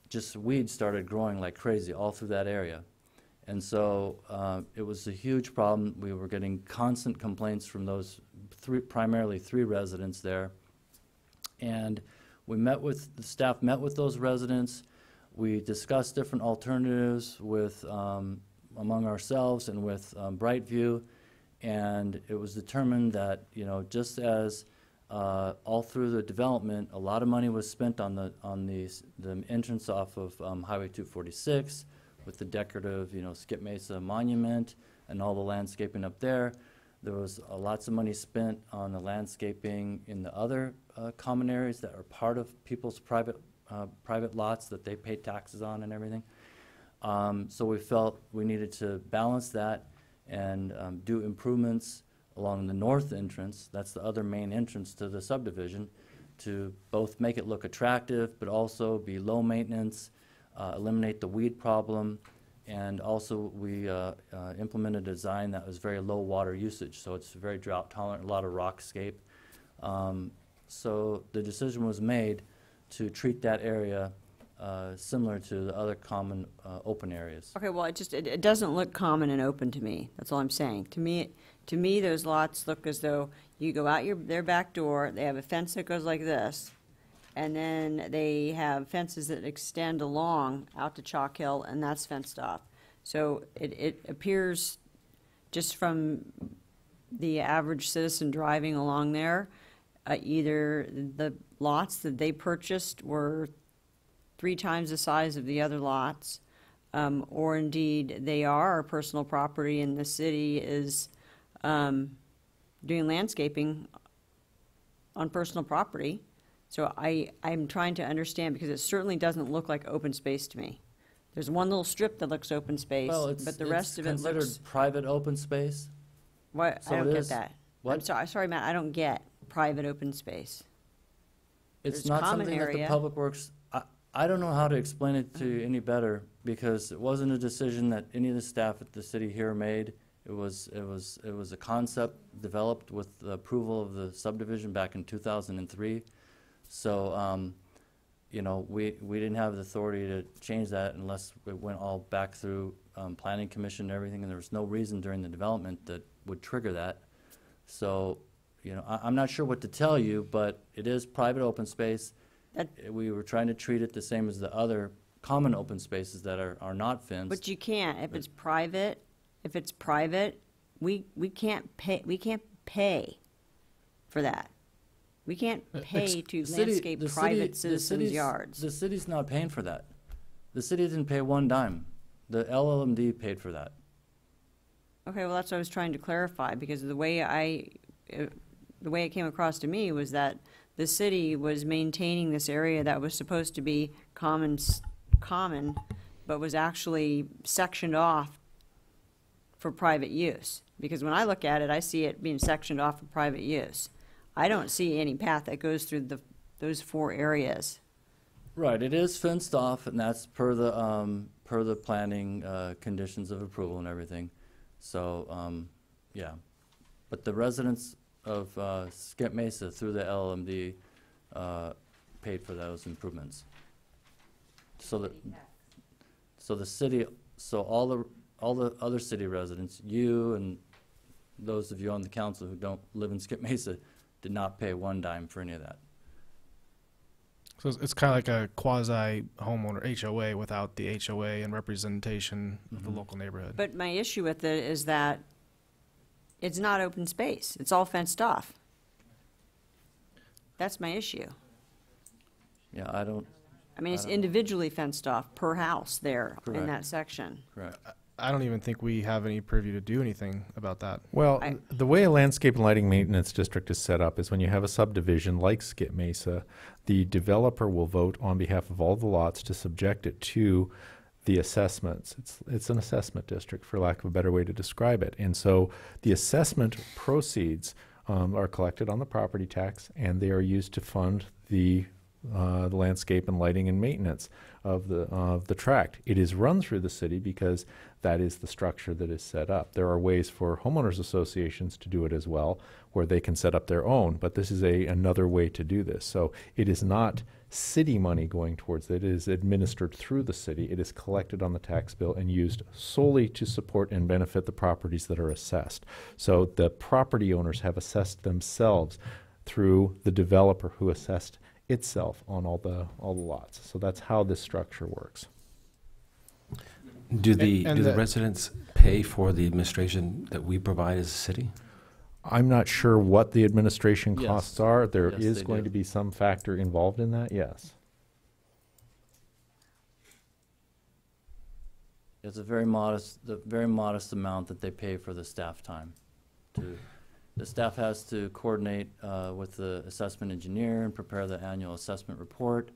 just weeds started growing like crazy all through that area. And so it was a huge problem. We were getting constant complaints from those primarily three residents there. And The staff met with those residents. We discussed different alternatives with, among ourselves and with Brightview, and it was determined that, you know, just as all through the development, a lot of money was spent on the entrance off of Highway 246 with the decorative, you know, Skip Mesa Monument and all the landscaping up there. There was lots of money spent on the landscaping in the other common areas that are part of people's private lots that they pay taxes on and everything. So we felt we needed to balance that and do improvements along the north entrance. That's the other main entrance to the subdivision, to both make it look attractive but also be low maintenance, eliminate the weed problem, and also we implemented a design that was very low water usage, so it's very drought tolerant, a lot of rockscape. So the decision was made to treat that area similar to the other common open areas. Okay, well, it doesn't look common and open to me. That's all I'm saying. To me, those lots look as though you go out their back door, they have a fence that goes like this, and then they have fences that extend along out to Chalk Hill, and that's fenced off. So it appears, just from the average citizen driving along there, either the lots that they purchased were 3 times the size of the other lots, or indeed they are personal property and the city is doing landscaping on personal property. So I'm trying to understand, because it certainly doesn't look like open space to me. There's one little strip that looks open space, Well, but the rest of it considered looks. private open space. What? so I don't it get is- that. what? I'm sorry, Matt, I don't get private open space. It's There's not common something that the area. Public Works, I don't know how to explain it to you any better, because it wasn't a decision that any of the staff at the city here made. It was a concept developed with the approval of the subdivision back in 2003. So, you know, we didn't have the authority to change that unless it went all back through Planning Commission and everything, and there was no reason during the development that would trigger that. So, you know, I'm not sure what to tell you, but it is private open space. We were trying to treat it the same as the other common open spaces that are not fenced. But you can't, if it's private, we can't pay for that. We can't pay to landscape private citizens' yards. The city's not paying for that. The city didn't pay one dime. The LLMD paid for that. Okay, well, that's what I was trying to clarify, because the way it came across to me was that the city was maintaining this area that was supposed to be common, but was actually sectioned off for private use. Because when I look at it, I see it being sectioned off for private use. I don't see any path that goes through those 4 areas. Right, it is fenced off, and that's per the planning conditions of approval and everything. So, yeah. But the residents of Skip Mesa through the LMD paid for those improvements. So the city, so all the other city residents, you and those of you on the council who don't live in Skip Mesa, did not pay one dime for any of that. So it's kind of like a quasi homeowner HOA without the HOA and representation of the local neighborhood. But my issue with it is that it's not open space. It's all fenced off. That's my issue. Yeah, I don't, I mean, it's I don't know. individually fenced off per house there in Correct. that section. correct. I don't even think we have any purview to do anything about that. Well, I- the way a landscape and lighting maintenance district is set up is when you have a subdivision like Skip Mesa, the developer will vote on behalf of all the lots to subject it to the assessments. It's an assessment district, for lack of a better way to describe it. And so the assessment proceeds are collected on the property tax, and they are used to fund the landscape and lighting and maintenance of the tract. It is run through the city because that is the structure that is set up. There are ways for homeowners associations to do it as well, where they can set up their own, but this is another way to do this. So it is not city money going towards it. It is administered through the city. It is collected on the tax bill and used solely to support and benefit the properties that are assessed. So the property owners have assessed themselves through the developer who assessed itself on all the lots. So that's how this structure works. Do the And do the the- residents pay for the administration that we provide as a city? I'm not sure what the administration Yes. costs are. There Yes, is they going do. to be some factor involved in that, yes. It's a very modest amount that they pay for the staff time. The staff has to coordinate with the assessment engineer and prepare the annual assessment report.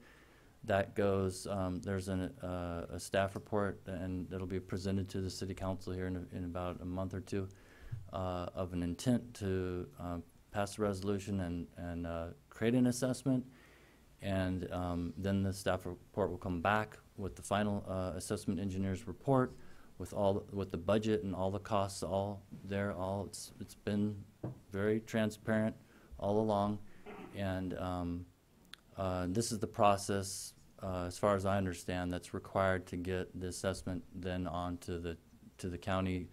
That goes, there's a staff report, and it'll be presented to the city council here in about a month or two, of an intent to pass a resolution and create an assessment. And then the staff report will come back with the final assessment engineer's report with the budget and all the costs all there. It's been very transparent all along, and this is the process, as far as I understand, that's required to get the assessment then on to the county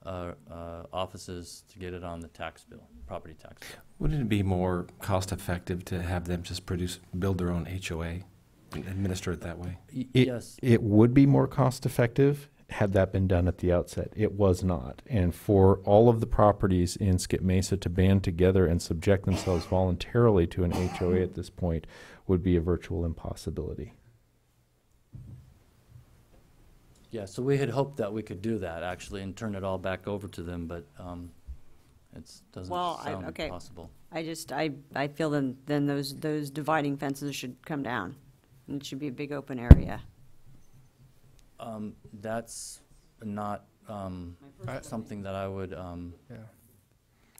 offices to get it on the tax bill, property tax bill. Wouldn't it be more cost effective to have them just build their own HOA and administer it that way? Yes. It would be more cost effective had that been done at the outset. It was not. And for all of the properties in Skip Mesa to band together and subject themselves voluntarily to an HOA at this point would be a virtual impossibility. Yeah, so we had hoped that we could do that, actually, and turn it all back over to them, but it doesn't Well, sound okay. possible. I feel then those dividing fences should come down, and it should be a big open area. That's not something that I would, Yeah.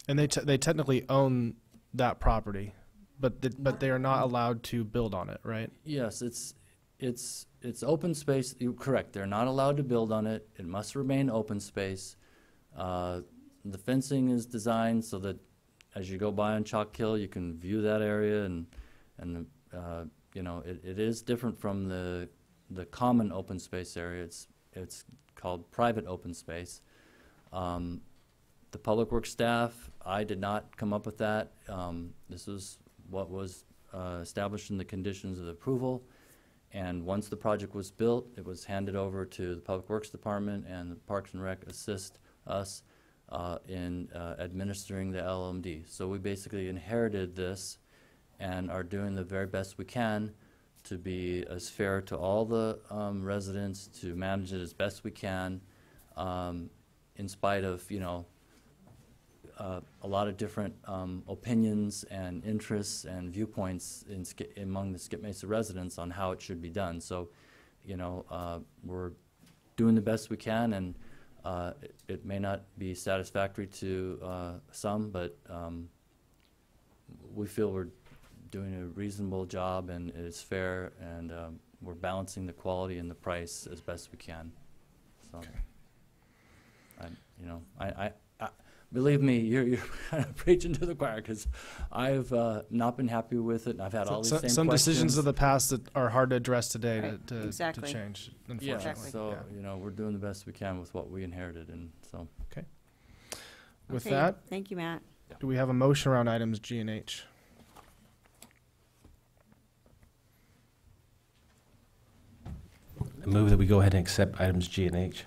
And they technically own that property, but they are not allowed to build on it, right? yes, it's open space. You're correct. They're not allowed to build on it. It must remain open space. The fencing is designed so that as you go by on Chalk Hill, you can view that area, and you know, it is different from the common open space area. It's called private open space. The public works staff, I did not come up with that. This is what was established in the conditions of approval. And once the project was built, it was handed over to the Public Works Department, and the Parks and Rec assist us in administering the LMD. So we basically inherited this and are doing the very best we can to be as fair to all the residents, to manage it as best we can, in spite of, you know, a lot of different opinions and interests and viewpoints among the Skip Mesa residents on how it should be done. So, you know, we're doing the best we can, and it may not be satisfactory to some, but we feel we're doing a reasonable job, and it's fair, and we're balancing the quality and the price as best we can. So, you know, I believe me, you're kind of preaching to the choir, because I've not been happy with it, and I've had all these same Some decisions questions. of the past that are hard to address today Right, to exactly. change, Yeah, unfortunately. so, Yeah. you know, we're doing the best we can with what we inherited, and so. With Okay, that, thank you, Matt. do we have a motion around items G and H? I move that we go ahead and accept items G and H.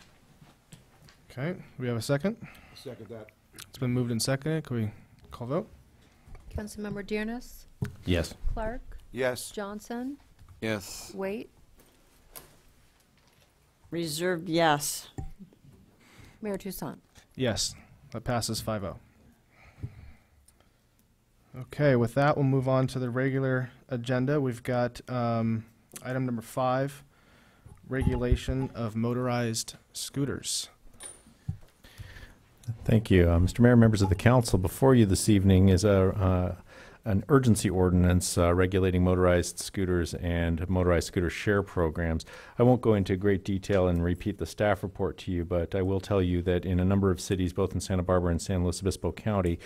Okay, do we have a second? Second that. It's been moved and seconded. Can we call vote? Councilmember Dearness, Yes. Clark, Yes. Johnson, Yes. Waite, Reserved, yes. Mayor Toussaint. Yes, that passes 5-0. Okay, with that, we'll move on to the regular agenda. We've got item number 5, regulation of motorized scooters. Thank you. Mr. Mayor, members of the council, before you this evening is an urgency ordinance regulating motorized scooters and motorized scooter share programs. I won't go into great detail and repeat the staff report to you, but I will tell you that in a number of cities, both in Santa Barbara and San Luis Obispo County,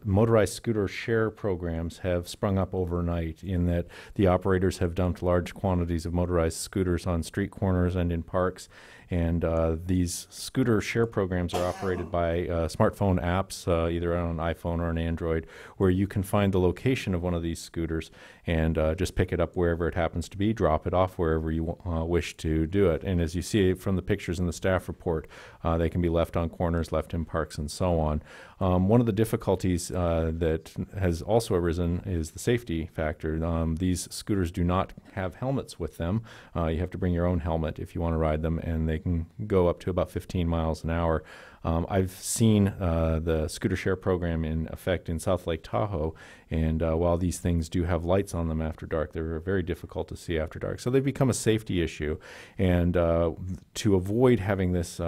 motorized scooter share programs have sprung up overnight, in that the operators have dumped large quantities of motorized scooters on street corners and in parks. And these scooter share programs are operated by smartphone apps, either on an iPhone or an Android, where you can find find the location of one of these scooters and just pick it up wherever it happens to be, drop it off wherever you wish to do it. And as you see from the pictures in the staff report, they can be left on corners, left in parks, and so on. One of the difficulties that has also arisen is the safety factor. These scooters do not have helmets with them. You have to bring your own helmet if you want to ride them, and they can go up to about 15 miles an hour. I've seen the scooter share program in effect in South Lake Tahoe, and while these things do have lights on them after dark, they're very difficult to see after dark. So they've become a safety issue, and to avoid having this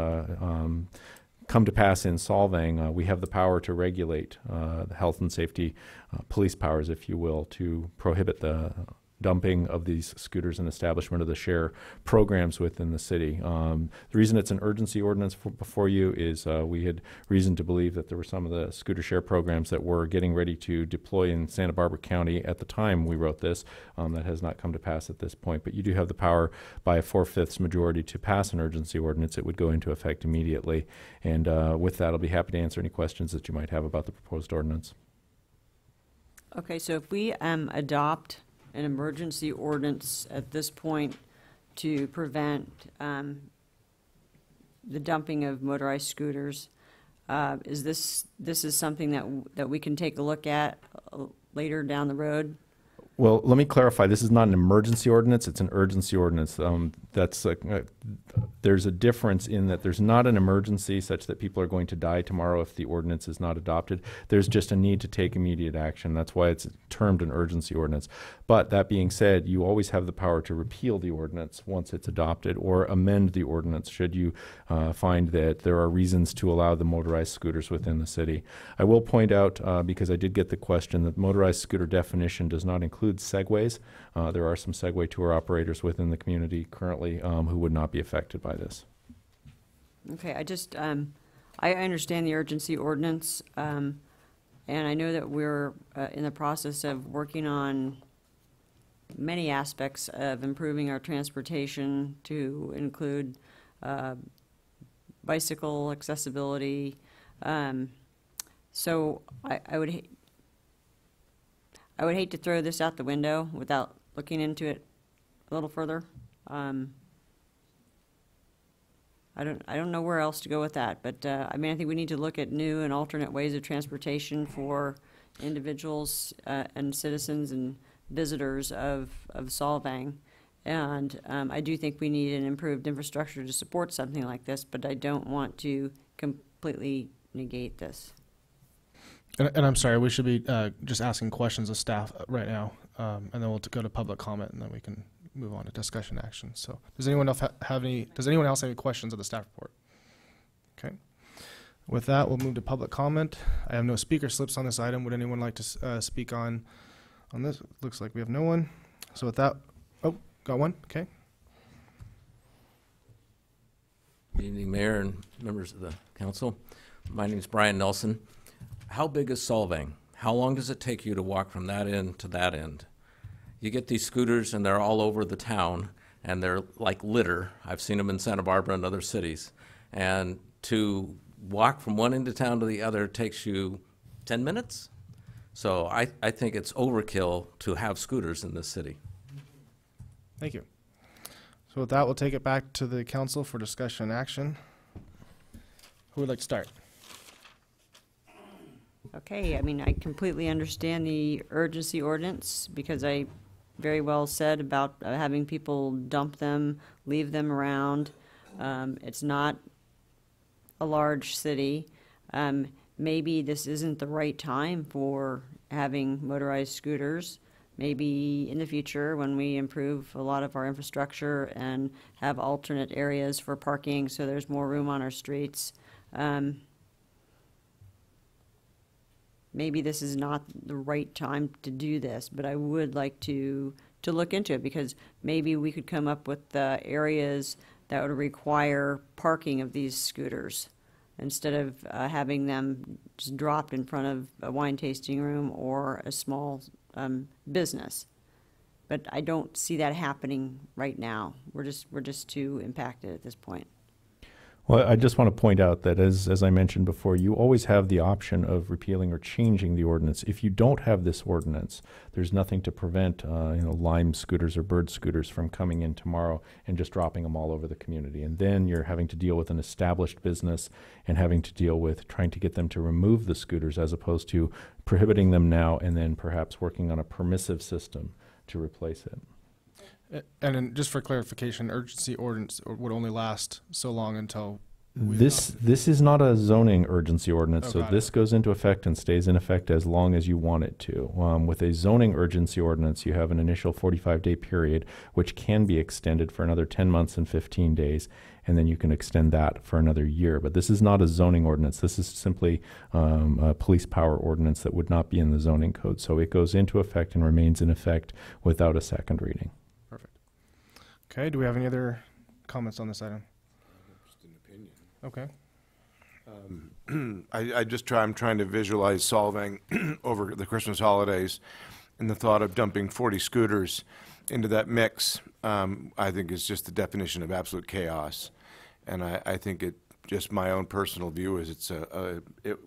come to pass in Solvang, we have the power to regulate the health and safety police powers, if you will, to prohibit the dumping of these scooters and establishment of the share programs within the city. The reason it's an urgency ordinance before you is we had reason to believe that there were some of the scooter share programs that were getting ready to deploy in Santa Barbara County at the time we wrote this. That has not come to pass at this point, but you do have the power by a 4/5 majority to pass an urgency ordinance. It would go into effect immediately. And with that, I'll be happy to answer any questions that you might have about the proposed ordinance. Okay, so if we adopt an emergency ordinance at this point to prevent the dumping of motorized scooters, is this is something that we can take a look at later down the road? Well, let me clarify. This is not an emergency ordinance. It's an urgency ordinance. There's a difference in that there's not an emergency such that people are going to die tomorrow if the ordinance is not adopted. There's just a need to take immediate action. That's why it's termed an urgency ordinance. But that being said, you always have the power to repeal the ordinance once it's adopted or amend the ordinance should you find that there are reasons to allow the motorized scooters within the city. I will point out, because I did get the question, that motorized scooter definition does not include segways. There are some Segway tour operators within the community currently who would not be affected by this. Okay, I understand the urgency ordinance, and I know that we're in the process of working on many aspects of improving our transportation to include bicycle accessibility. So I would hate to throw this out the window without looking into it a little further. I don't know where else to go with that, but I mean, I think we need to look at new and alternate ways of transportation for individuals and citizens and visitors of Solvang. And I do think we need an improved infrastructure to support something like this, but I don't want to completely negate this. And I'm sorry, we should be just asking questions of staff right now, and then we'll go to public comment, and then we can move on to discussion action. So does anyone else have any questions of the staff report? Okay. With that, we'll move to public comment. I have no speaker slips on this item. Would anyone like to speak on this? Looks like we have no one. So with that, oh, got one? Okay. Good evening, Mayor and members of the council. My name is Brian Nelson. How big is Solvang? How long does it take you to walk from that end to that end? You get these scooters and they're all over the town and they're like litter. I've seen them in Santa Barbara and other cities. And to walk from one end of town to the other takes you 10 minutes. So I think it's overkill to have scooters in this city. Thank you. So with that, we'll take it back to the council for discussion and action. Who would like to start? Okay, I mean, I completely understand the urgency ordinance because I very well said about having people dump them, leave them around. It's not a large city. Maybe this isn't the right time for having motorized scooters. Maybe in the future when we improve a lot of our infrastructure and have alternate areas for parking so there's more room on our streets. Maybe this is not the right time to do this, but I would like to look into it because maybe we could come up with areas that would require parking of these scooters instead of having them just dropped in front of a wine tasting room or a small business. But I don't see that happening right now. We're just too impacted at this point. Well, I just want to point out that as I mentioned before, you always have the option of repealing or changing the ordinance. If you don't have this ordinance, there's nothing to prevent Lime scooters or Bird scooters from coming in tomorrow and just dropping them all over the community. And then you're having to deal with an established business and having to deal with trying to get them to remove the scooters as opposed to prohibiting them now and then perhaps working on a permissive system to replace it. And then just for clarification, urgency ordinance would only last so long until we This is not a zoning urgency ordinance, Oh, so got this goes into effect and stays in effect as long as you want it to. With a zoning urgency ordinance, you have an initial 45-day period, which can be extended for another 10 months and 15 days, and then you can extend that for another year. But this is not a zoning ordinance. This is simply a police power ordinance that would not be in the zoning code. So it goes into effect and remains in effect without a second reading. Okay, do we have any other comments on this item? Just an opinion. Okay. I'm trying to visualize Solvang over the Christmas holidays, and the thought of dumping 40 scooters into that mix, I think is just the definition of absolute chaos. And I think just my own personal view is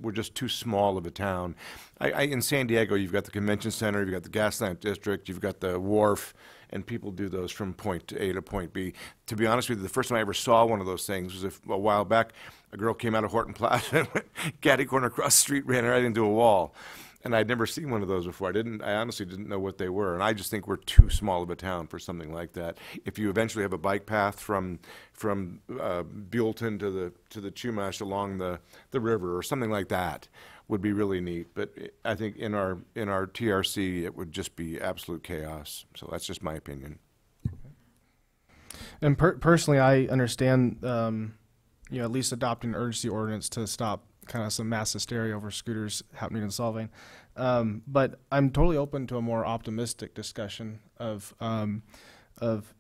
we're just too small of a town. In San Diego, you've got the convention center, you've got the Gaslamp District, you've got the wharf, and people do those from point A to point B. To be honest with you, the first time I ever saw one of those things was a while back. A girl came out of Horton Plaza and went catty corner across the street, ran right into a wall. And I'd never seen one of those before. I honestly didn't know what they were. And I just think we're too small of a town for something like that. If you eventually have a bike path from Buellton to the Chumash along the river or something like that, would be really neat. But I think in our TRC, it would just be absolute chaos. So that's just my opinion. And personally, I understand, at least adopting an urgency ordinance to stop kind of some mass hysteria over scooters happening in Solvang. But I'm totally open to a more optimistic discussion of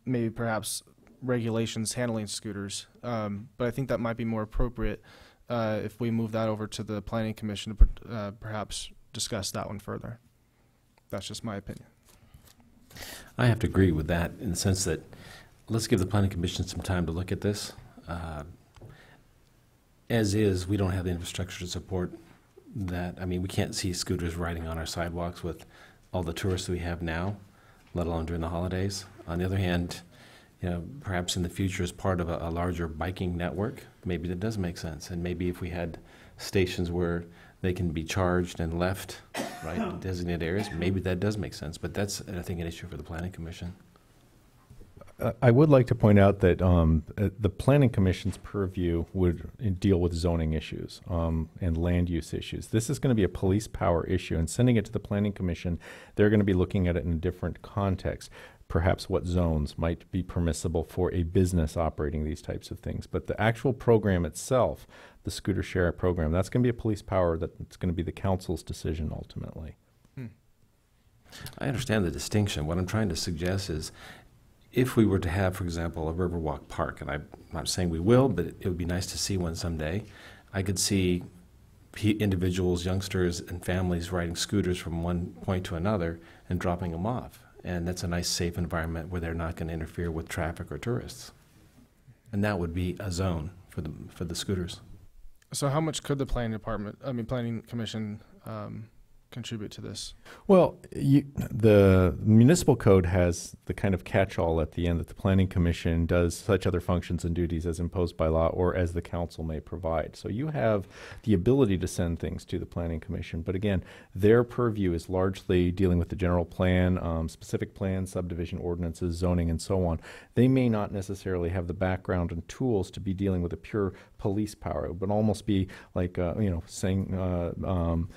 maybe perhaps regulations handling scooters. But I think that might be more appropriate if we move that over to the Planning Commission to perhaps discuss that one further. That's just my opinion. I have to agree with that in the sense that let's give the Planning Commission some time to look at this. As is, we don't have the infrastructure to support that. I mean, we can't see scooters riding on our sidewalks with all the tourists we have now, let alone during the holidays. On the other hand, perhaps in the future as part of a larger biking network, maybe that does make sense. And maybe if we had stations where they can be charged and left, right, in designated areas, maybe that does make sense. But that's, I think, an issue for the Planning Commission. I would like to point out that the Planning Commission's purview would deal with zoning issues and land use issues. This is going to be a police power issue, and sending it to the Planning Commission, they're going to be looking at it in a different context. Perhaps what zones might be permissible for a business operating these types of things. But the actual program itself, the scooter share program, that's going to be a police power that's going to be the council's decision ultimately. I understand the distinction. What I'm trying to suggest is if we were to have, for example, a Riverwalk Park, and I'm not saying we will, but it would be nice to see one someday, I could see individuals, youngsters, and families riding scooters from one point to another and dropping them off. And that's a nice, safe environment where they're not going to interfere with traffic or tourists. And that would be a zone for the scooters. So how much could the Planning Commission contribute to this? Well, the municipal code has the kind of catch-all at the end that the Planning Commission does such other functions and duties as imposed by law or as the council may provide. So you have the ability to send things to the Planning Commission, but again, their purview is largely dealing with the general plan, specific plans, subdivision ordinances, zoning, and so on. They may not necessarily have the background and tools to be dealing with a pure police power. It would almost be like, saying,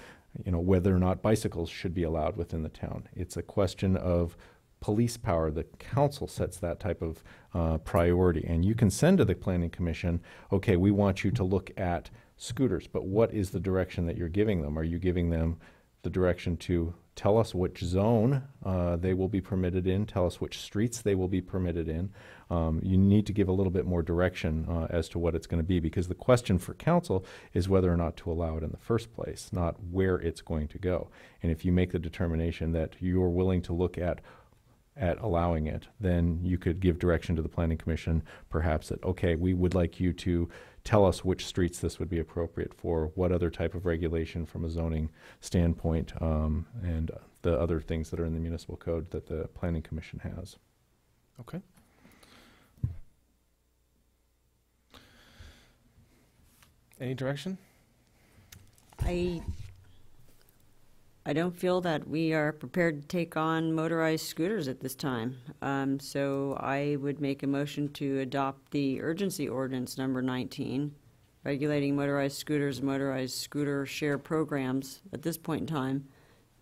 whether or not bicycles should be allowed within the town. It's a question of police power. The council sets that type of priority. And you can send to the Planning Commission, okay, we want you to look at scooters, but what is the direction that you're giving them? Are you giving them the direction to tell us which zone they will be permitted in, tell us which streets they will be permitted in? You need to give a little bit more direction as to what it's going to be, because the question for council is whether or not to allow it in the first place, not where it's going to go. And if you make the determination that you're willing to look at at allowing it, then you could give direction to the Planning Commission, perhaps that, okay, we would like you to tell us which streets this would be appropriate for, what other type of regulation from a zoning standpoint, and the other things that are in the municipal code that the Planning Commission has. Okay. Any direction? I don't feel that we are prepared to take on motorized scooters at this time. So I would make a motion to adopt the urgency ordinance number 19, regulating motorized scooters and motorized scooter share programs at this point in time.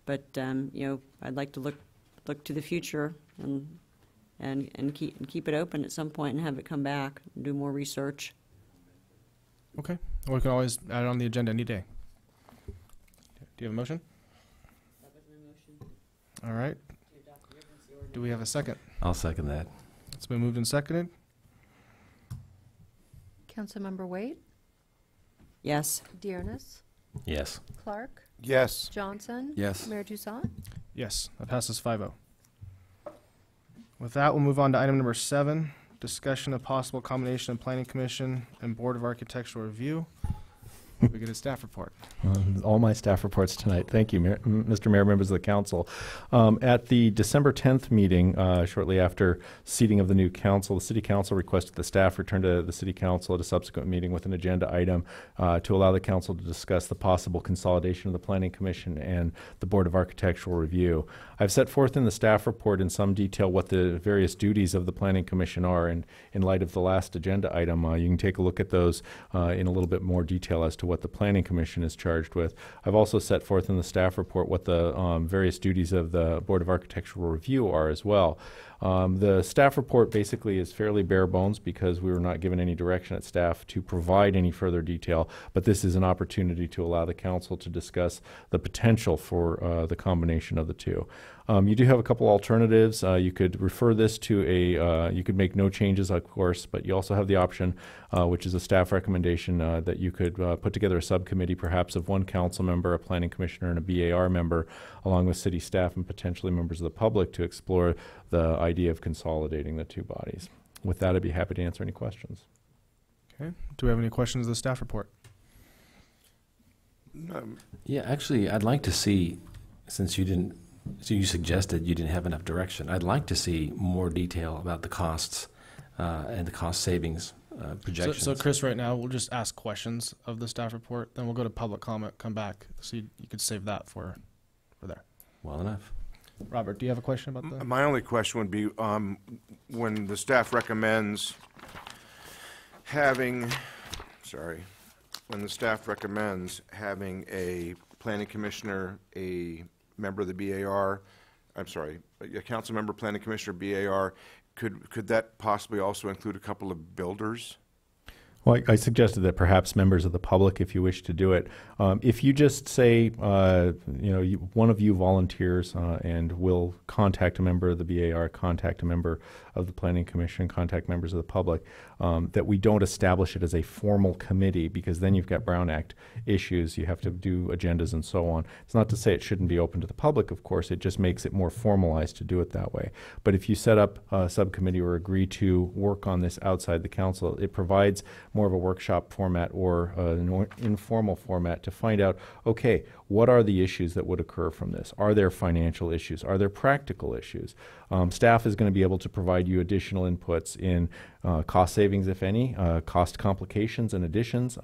But, you know, I'd like to look to the future and keep it open at some point and have it come back and do more research. Okay. Or we can always add it on the agenda any day. Do you have a motion? All right. Do we have a second? I'll second that. It's been moved and seconded. Councilmember Waite, Yes. Dearness, Yes. Clark, Yes. Johnson. Yes. Mayor Toussaint. Yes, that passes 5-0. With that, we'll move on to item number 7, discussion of possible combination of Planning Commission and Board of Architectural Review. We get a staff report. All my staff reports tonight. Thank you, Mr. Mayor, members of the council. At the December 10th meeting, shortly after seating of the new council, the city council requested the staff return to the city council at a subsequent meeting with an agenda item to allow the council to discuss the possible consolidation of the Planning Commission and the Board of Architectural Review. I've set forth in the staff report in some detail what the various duties of the Planning Commission are, and in light of the last agenda item, you can take a look at those in a little bit more detail as to what the Planning Commission is charged with. I've also set forth in the staff report what the various duties of the Board of Architectural Review are as well. The staff report basically is fairly bare bones because we were not given any direction at staff to provide any further detail, but this is an opportunity to allow the council to discuss the potential for the combination of the two. You do have a couple alternatives. You could refer this to you could make no changes, of course, but you also have the option, which is a staff recommendation, that you could put together a subcommittee, perhaps of one council member, a planning commissioner, and a BAR member, along with city staff and potentially members of the public to explore the idea of consolidating the two bodies. With that, I'd be happy to answer any questions. Okay. Do we have any questions of the staff report? Yeah, actually, I'd like to see, since you didn't, so you suggested you didn't have enough direction, I'd like to see more detail about the costs and the cost savings projections. So Chris, right now, we'll just ask questions of the staff report, then we'll go to public comment, come back. So you could save that for there. Well enough. Robert, do you have a question about that? My only question would be, when the staff recommends having a planning commissioner, a member of the BAR, a council member, planning commissioner, BAR, could that possibly also include a couple of builders? Well, I suggested that perhaps members of the public, if you wish to do it, if you just say, one of you volunteers and will contact a member of the BAR, contact a member of the Planning Commission, contact members of the public, that we don't establish it as a formal committee, because then you've got Brown Act issues. You have to do agendas and so on. It's not to say it shouldn't be open to the public, of course. It just makes it more formalized to do it that way. But if you set up a subcommittee or agree to work on this outside the council, it provides more of a workshop format or an informal format to find out, okay, what are the issues that would occur from this? Are there financial issues? Are there practical issues? Staff is going to be able to provide you additional inputs in cost savings, if any, cost complications and additions.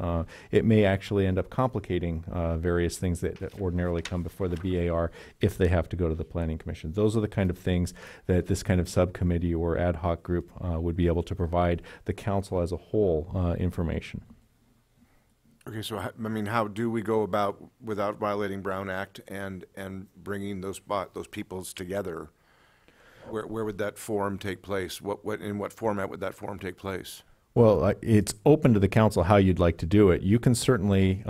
It may actually end up complicating various things that ordinarily come before the BAR if they have to go to the Planning Commission. Those are the kind of things that this kind of subcommittee or ad hoc group would be able to provide the council as a whole information. Okay, so how do we go about, without violating Brown Act and bringing those peoples together? Where would that forum take place? In what format would that forum take place? Well, it's open to the council how you'd like to do it. You can certainly,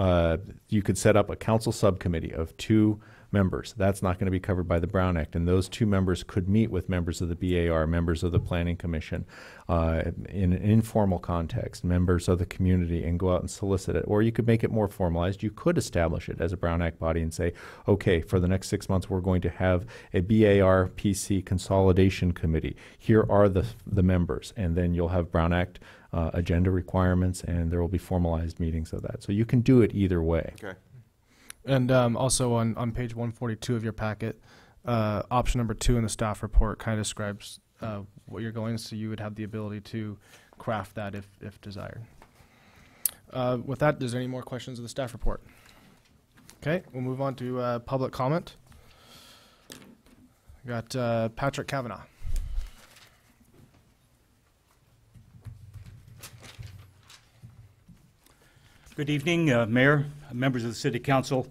you could set up a council subcommittee of two members. That's not going to be covered by the Brown Act. And those 2 members could meet with members of the BAR, members of the Planning Commission, in an informal context, members of the community, and go out and solicit it. Or you could make it more formalized. You could establish it as a Brown Act body and say, okay, for the next 6 months, we're going to have a BAR PC consolidation committee. Here are the members. And then you'll have Brown Act agenda requirements, and there will be formalized meetings of that. So you can do it either way. Okay. And also on page 142 of your packet, option number 2 in the staff report kind of describes what you're going, so you would have the ability to craft that if desired. With that, is there any more questions of the staff report? Okay, we'll move on to public comment. We got Patrick Kavanaugh. Good evening, Mayor, members of the City Council.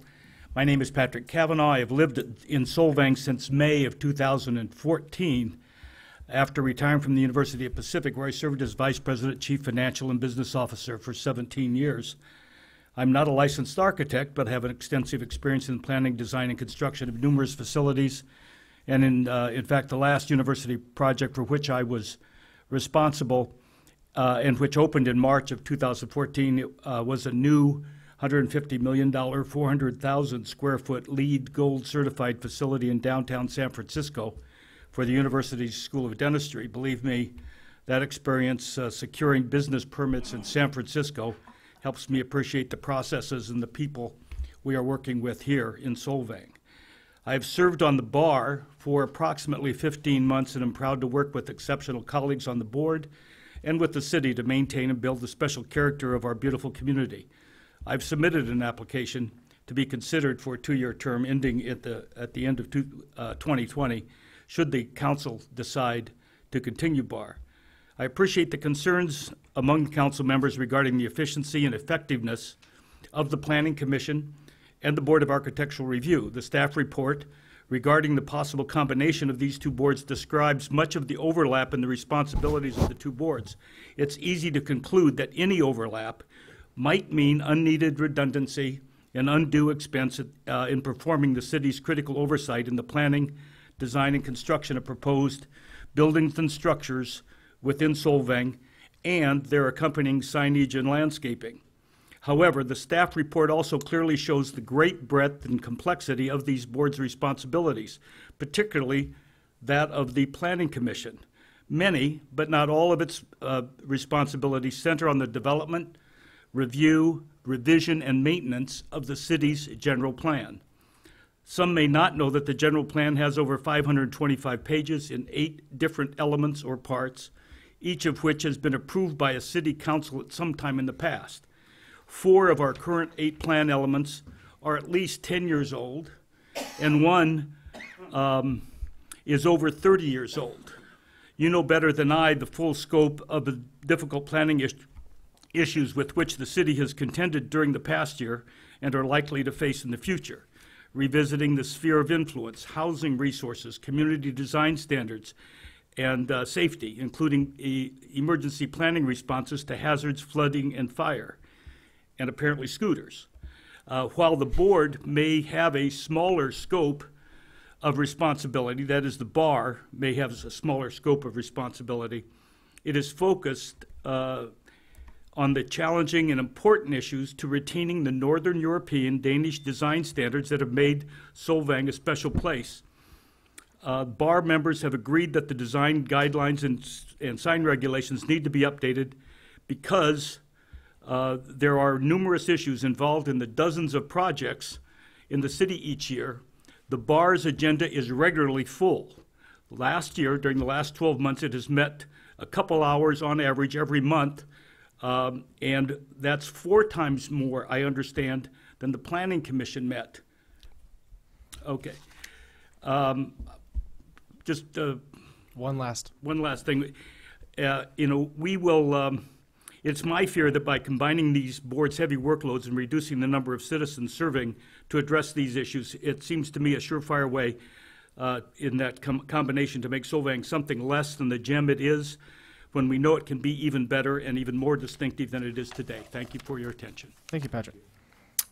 My name is Patrick Kavanaugh. I have lived in Solvang since May of 2014 after retiring from the University of Pacific, where I served as Vice President, Chief Financial and Business Officer for 17 years. I'm not a licensed architect, but have an extensive experience in planning, design, and construction of numerous facilities. And in fact, the last university project for which I was responsible and which opened in March of 2014 was a new $150 million, 400,000 square foot LEED Gold certified facility in downtown San Francisco for the university's School of Dentistry. Believe me, that experience securing business permits in San Francisco helps me appreciate the processes and the people we are working with here in Solvang. I have served on the bar for approximately 15 months and am proud to work with exceptional colleagues on the board and with the city to maintain and build the special character of our beautiful community. I've submitted an application to be considered for a 2-year term ending at the end of 2020, should the council decide to continue bar. I appreciate the concerns among the council members regarding the efficiency and effectiveness of the Planning Commission and the Board of Architectural Review. The staff report regarding the possible combination of these 2 boards describes much of the overlap in the responsibilities of the 2 boards. It's easy to conclude that any overlap might mean unneeded redundancy and undue expense in performing the city's critical oversight in the planning, design, and construction of proposed buildings and structures within Solvang and their accompanying signage and landscaping. However, the staff report also clearly shows the great breadth and complexity of these boards' responsibilities, particularly that of the Planning Commission. Many, but not all of its responsibilities center on the development, review, revision, and maintenance of the city's general plan. Some may not know that the general plan has over 525 pages in 8 different elements or parts, each of which has been approved by a city council at some time in the past. 4 of our current 8 plan elements are at least 10 years old, and 1 is over 30 years old. You know better than I the full scope of the difficult planning issues with which the city has contended during the past year and are likely to face in the future. Revisiting the sphere of influence, housing resources, community design standards, and safety, including emergency planning responses to hazards, flooding, and fire, and apparently scooters. While the board may have a smaller scope of responsibility, that is, the bar may have a smaller scope of responsibility, it is focused on the challenging and important issues to retaining the Northern European Danish design standards that have made Solvang a special place. Bar members have agreed that the design guidelines and sign regulations need to be updated because there are numerous issues involved in the dozens of projects in the city each year. The bar's agenda is regularly full. Last year, during the last 12 months, it has met a couple hours on average every month, and that's 4 times more, I understand, than the Planning Commission met. Okay. Just One last thing. We will, it's my fear that by combining these boards' heavy workloads and reducing the number of citizens serving to address these issues, it seems to me a surefire way in that combination to make Solvang something less than the gem it is, when we know it can be even better and even more distinctive than it is today. Thank you for your attention. Thank you, Patrick.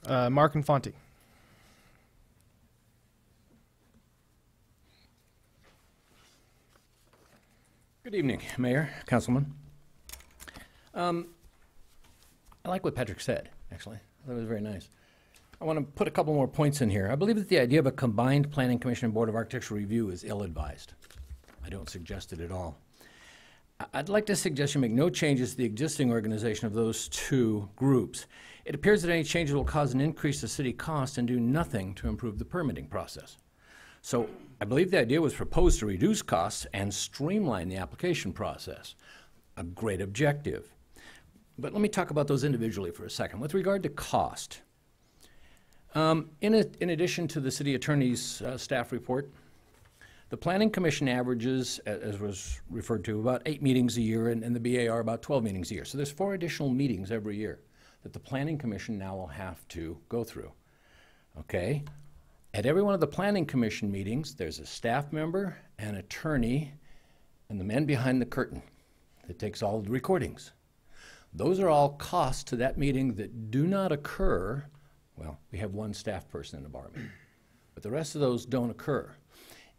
Mark Infanti. Good evening, Mayor, Councilman. I like what Patrick said, actually. I thought it was very nice. I want to put a couple more points in here. I believe that the idea of a combined Planning Commission and Board of Architectural Review is ill-advised. I don't suggest it at all. I'd like to suggest you make no changes to the existing organization of those two groups. It appears that any changes will cause an increase to city cost and do nothing to improve the permitting process. So I believe the idea was proposed to reduce costs and streamline the application process. A great objective. But let me talk about those individually for a second. With regard to cost, in addition to the city attorney's staff report, the Planning Commission averages, as was referred to, about 8 meetings a year, and the BAR about 12 meetings a year. So there's 4 additional meetings every year that the Planning Commission now will have to go through. Okay? At every one of the Planning Commission meetings, there's a staff member, an attorney, and the man behind the curtain that takes all the recordings. Those are all costs to that meeting that do not occur. Well, we have 1 staff person in the bar meeting, but the rest of those don't occur.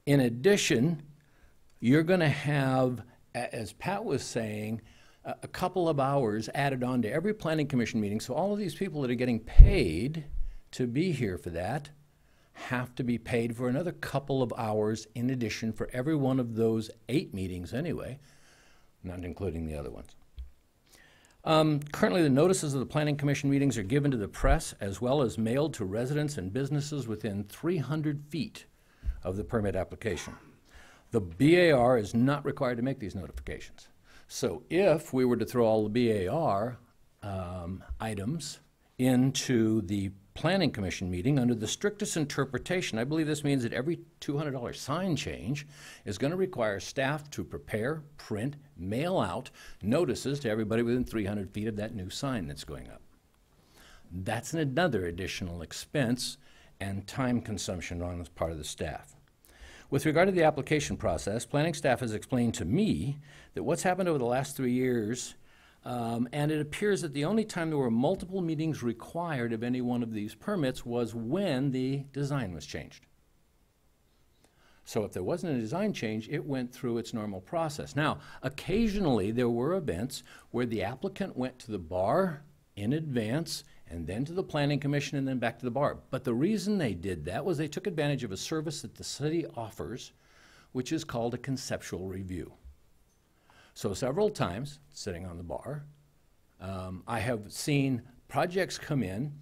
In addition, you're going to have, as Pat was saying, a couple of hours added on to every Planning Commission meeting. So all of these people that are getting paid to be here for that have to be paid for another couple of hours in addition for every one of those 8 meetings anyway, not including the other ones. Currently, the notices of the Planning Commission meetings are given to the press as well as mailed to residents and businesses within 300 feet of the permit application. The BAR is not required to make these notifications. So if we were to throw all the BAR items into the Planning Commission meeting, under the strictest interpretation, I believe this means that every $200 sign change is going to require staff to prepare, print, mail out notices to everybody within 300 feet of that new sign that's going up. That's another additional expense and time consumption on the part of the staff. With regard to the application process, planning staff has explained to me that what's happened over the last 3 years, and it appears that the only time there were multiple meetings required of any one of these permits was when the design was changed. So if there wasn't a design change, it went through its normal process. Now, occasionally there were events where the applicant went to the bar in advance and then to the Planning Commission and then back to the bar. But the reason they did that was they took advantage of a service that the city offers, which is called a conceptual review. So several times, sitting on the bar, I have seen projects come in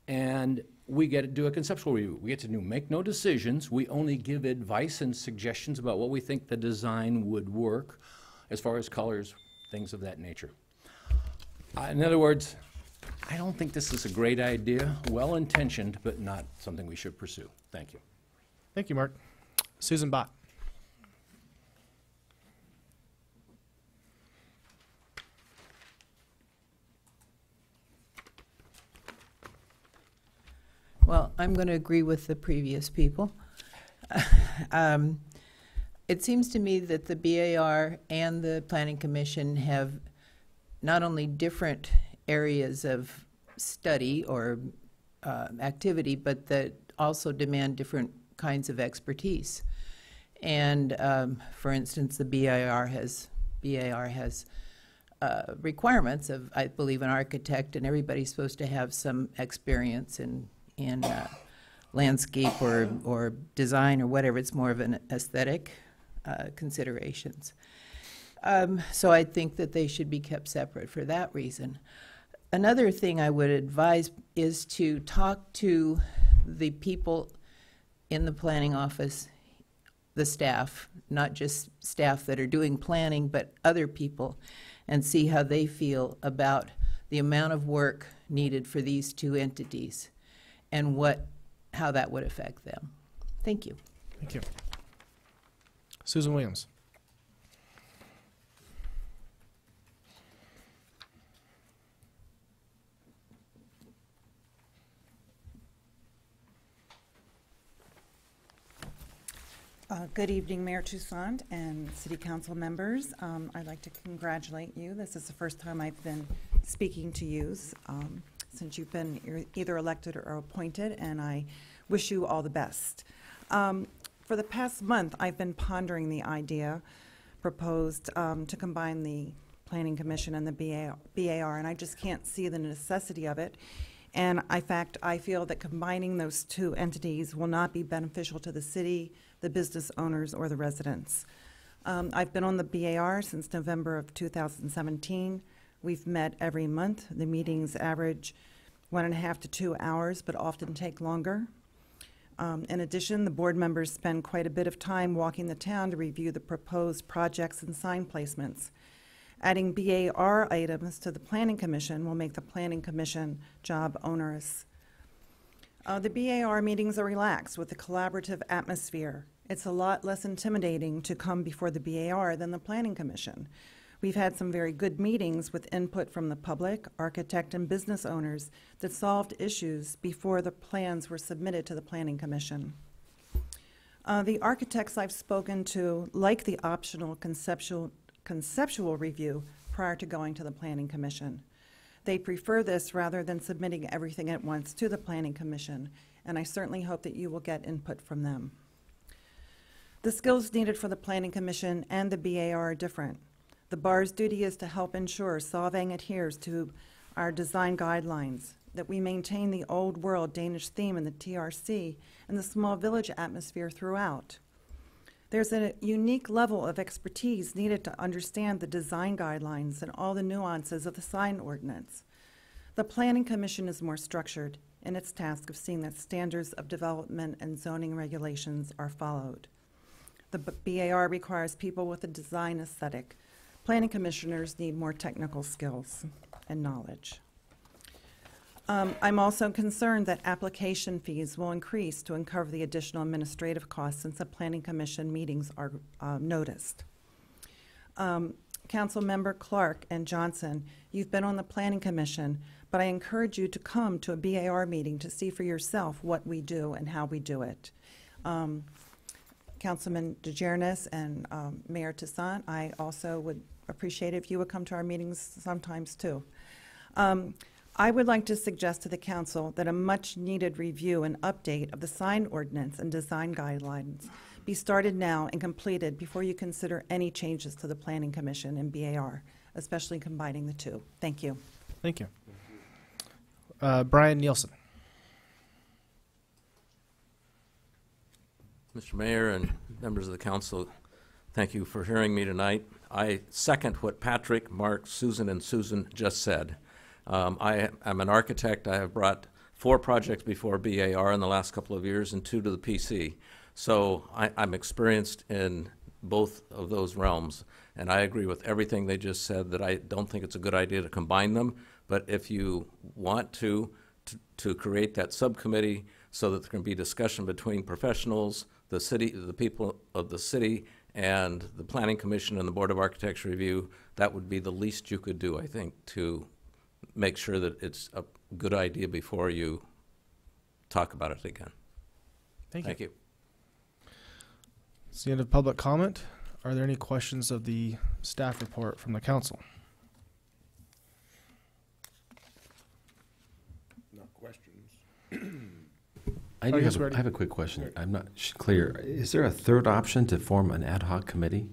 and we get to do a conceptual review. We get to make no decisions. We only give advice and suggestions about what we think the design would work as far as colors, things of that nature. In other words, I don't think this is a great idea, well-intentioned, but not something we should pursue. Thank you. Thank you, Mark. Susan Bott. Well, I'm going to agree with the previous people. It seems to me that the BAR and the Planning Commission have not only different areas of study or activity, but that also demand different kinds of expertise. And for instance, the BAR has requirements of, I believe, an architect, and everybody's supposed to have some experience in landscape or design or whatever. It's more of an aesthetic considerations. So I think that they should be kept separate for that reason. Another thing I would advise is to talk to the people in the planning office, the staff, not just staff that are doing planning, but other people, and see how they feel about the amount of work needed for these two entities and how that would affect them. Thank you. Thank you. Susan Williams. Good evening, Mayor Toussaint and City Council members. I'd like to congratulate you. This is the first time I've been speaking to you since you've been either elected or appointed, and I wish you all the best. For the past month, I've been pondering the idea, proposed to combine the Planning Commission and the BAR, and I just can't see the necessity of it. And in fact, I feel that combining those two entities will not be beneficial to the city, the business owners, or the residents. I've been on the BAR since November of 2017. We've met every month. The meetings average 1.5 to 2 hours, but often take longer. In addition, the board members spend quite a bit of time walking the town to review the proposed projects and sign placements. Adding BAR items to the Planning Commission will make the Planning Commission job onerous. The BAR meetings are relaxed with a collaborative atmosphere. It's a lot less intimidating to come before the BAR than the Planning Commission. We've had some very good meetings with input from the public, architect, and business owners that solved issues before the plans were submitted to the Planning Commission. The architects I've spoken to like the optional conceptual review prior to going to the Planning Commission. They prefer this rather than submitting everything at once to the Planning Commission, and I certainly hope that you will get input from them. The skills needed for the Planning Commission and the BAR are different. The BAR's duty is to help ensure Solvang adheres to our design guidelines, that we maintain the old world Danish theme in the TRC and the small village atmosphere throughout. There's a unique level of expertise needed to understand the design guidelines and all the nuances of the sign ordinance. The Planning Commission is more structured in its task of seeing that standards of development and zoning regulations are followed. The BAR requires people with a design aesthetic. Planning commissioners need more technical skills and knowledge. I'm also concerned that application fees will increase to uncover the additional administrative costs since the Planning Commission meetings are noticed. Council Member Clark and Johnson, you've been on the Planning Commission, but I encourage you to come to a BAR meeting to see for yourself what we do and how we do it. Councilman DeJarnis and Mayor Toussaint, I also would appreciate if you would come to our meetings sometimes too. I would like to suggest to the council that a much-needed review and update of the sign ordinance and design guidelines be started now and completed before you consider any changes to the Planning Commission and BAR, especially combining the two. Thank you. Thank you. Brian Nielsen. Mr. Mayor and members of the council, thank you for hearing me tonight. I second what Patrick, Mark, Susan, and Susan just said. I am an architect. I have brought 4 projects before BAR in the last couple of years and 2 to the PC. So I'm experienced in both of those realms. And I agree with everything they just said, that I don't think it's a good idea to combine them. But if you want to create that subcommittee so that there can be discussion between professionals, the city, the people of the city, and the Planning Commission and the Board of Architecture Review, that would be the least you could do, I think, to make sure that it's a good idea before you talk about it again. Thank you. you. It's the end of public comment. Are there any questions of the staff report from the council? Not questions. I have a quick question. I'm not clear. Is there a third option to form an ad hoc committee?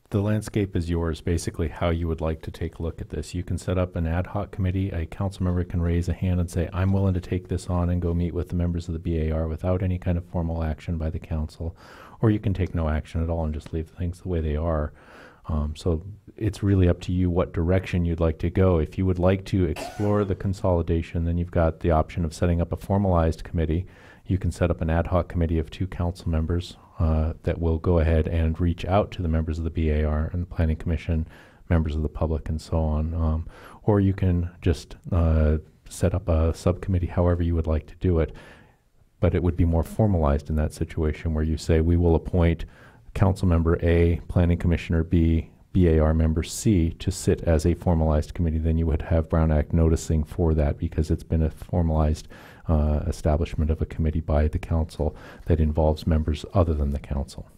The landscape is yours, basically how you would like to take a look at this. You can set up an ad hoc committee. A council member can raise a hand and say, I'm willing to take this on and go meet with the members of the BAR without any kind of formal action by the council. Or you can take no action at all and just leave things the way they are. So it's really up to you what direction you'd like to go. If you would like to explore the consolidation, then you've got the option of setting up a formalized committee. You can set up an ad hoc committee of 2 council members that will go ahead and reach out to the members of the BAR and the Planning Commission, members of the public, and so on. Or you can just set up a subcommittee however you would like to do it. But it would be more formalized in that situation where you say, we will appoint Council Member A, Planning Commissioner B, BAR Member C to sit as a formalized committee. Then you would have Brown Act noticing for that, because it's been a formalized establishment of a committee by the council that involves members other than the council.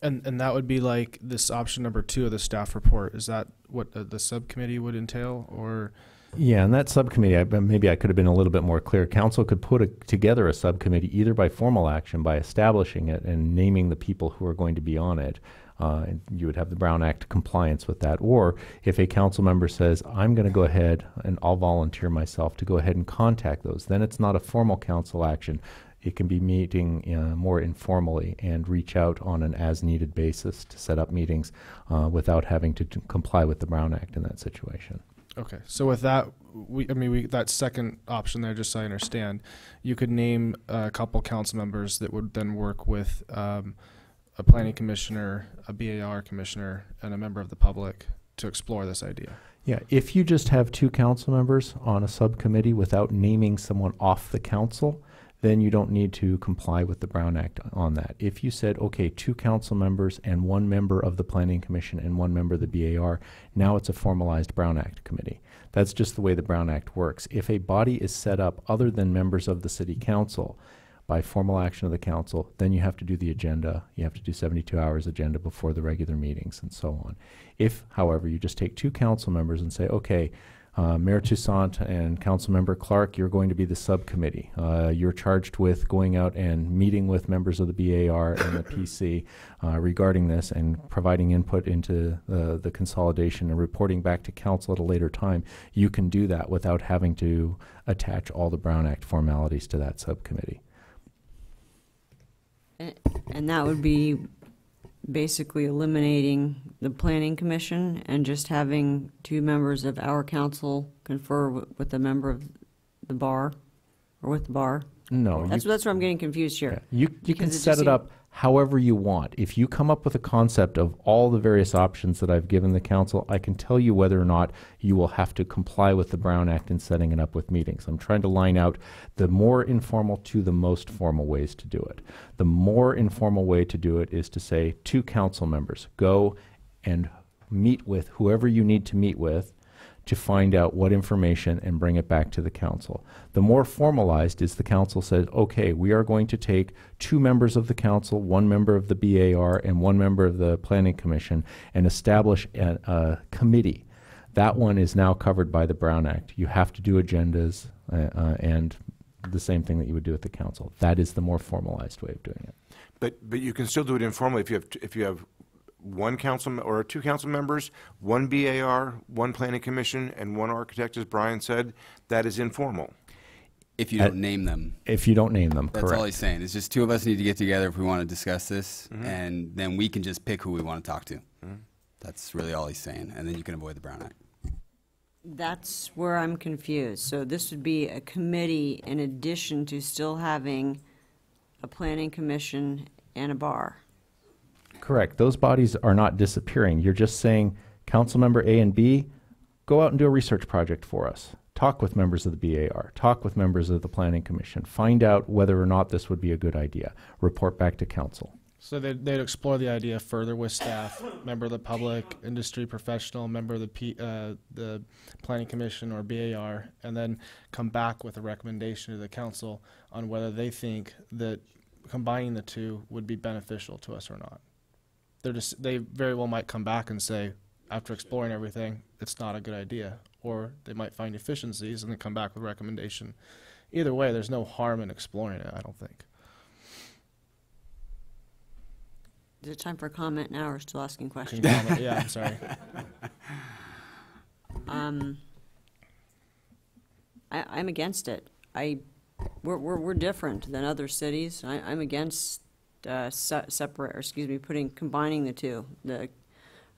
And that would be like this option number 2 of the staff report. Is that what the subcommittee would entail, or Yeah, and that subcommittee, maybe I could have been a little bit more clear. Council could put together a subcommittee either by formal action, by establishing it and naming the people who are going to be on it. And you would have the Brown Act compliance with that. Or if a council member says, I'm going to go ahead and I'll volunteer myself to go ahead and contact those, then it's not a formal council action. It can be meeting more informally and reach out on an as-needed basis to set up meetings without having to comply with the Brown Act in that situation. Okay, so with that, that second option there, just so I understand, you could name a couple council members that would then work with a planning commissioner, a BAR commissioner, and a member of the public to explore this idea. Yeah, if you just have 2 council members on a subcommittee without naming someone off the council, then you don't need to comply with the Brown Act on that. If you said, okay, 2 council members and 1 member of the Planning Commission and 1 member of the BAR, now it's a formalized Brown Act committee. That's just the way the Brown Act works. If a body is set up other than members of the City Council by formal action of the council, then you have to do the agenda. You have to do 72 hours agenda before the regular meetings and so on. If, however, you just take 2 council members and say, okay, Mayor Toussaint and Councilmember Clark, you're going to be the subcommittee. You're charged with going out and meeting with members of the BAR and the PC regarding this and providing input into the consolidation and reporting back to council at a later time. You can do that without having to attach all the Brown Act formalities to that subcommittee. And that would be basically eliminating the planning commission and just having 2 members of our council confer with a member of the bar, or with the bar? No. That's where I'm getting confused here. Yeah. You can set it up however you want. If you come up with a concept of all the various options that I've given the council, I can tell you whether or not you will have to comply with the Brown Act in setting it up with meetings. I'm trying to line out the more informal to the most formal ways to do it. The more informal way to do it is to say 2 council members, go and meet with whoever you need to meet with to find out what information and bring it back to the council. The more formalized is the council says, okay, we are going to take 2 members of the council, 1 member of the BAR, and 1 member of the Planning Commission and establish a committee. That one is now covered by the Brown Act. You have to do agendas and the same thing that you would do at the council. That is the more formalized way of doing it. But you can still do it informally if you have 1 council or 2 council members, 1 BAR, 1 planning commission, and 1 architect, as Brian said. That is informal. If you don't name them. If you don't name them, That's correct. all he's saying. It's just 2 of us need to get together if we want to discuss this, and then we can just pick who we want to talk to. That's really all he's saying, and then you can avoid the Brown Act. That's where I'm confused. So this would be a committee in addition to still having a planning commission and a bar. Correct. Those bodies are not disappearing. You're just saying, council member A and B, go out and do a research project for us. Talk with members of the BAR. Talk with members of the Planning Commission. Find out whether or not this would be a good idea. Report back to council. So they'd explore the idea further with staff, member of the public, industry professional, member of the Planning Commission or BAR, and then come back with a recommendation to the council on whether they think that combining the 2 would be beneficial to us or not. They very well might come back and say, after exploring everything, it's not a good idea. Or they might find efficiencies and then come back with a recommendation. Either way, there's no harm in exploring it, I don't think. Is it time for comment now, or still asking questions? Can you comment? Yeah, I'm sorry. I'm against it. We're different than other cities. I'm against combining the 2, the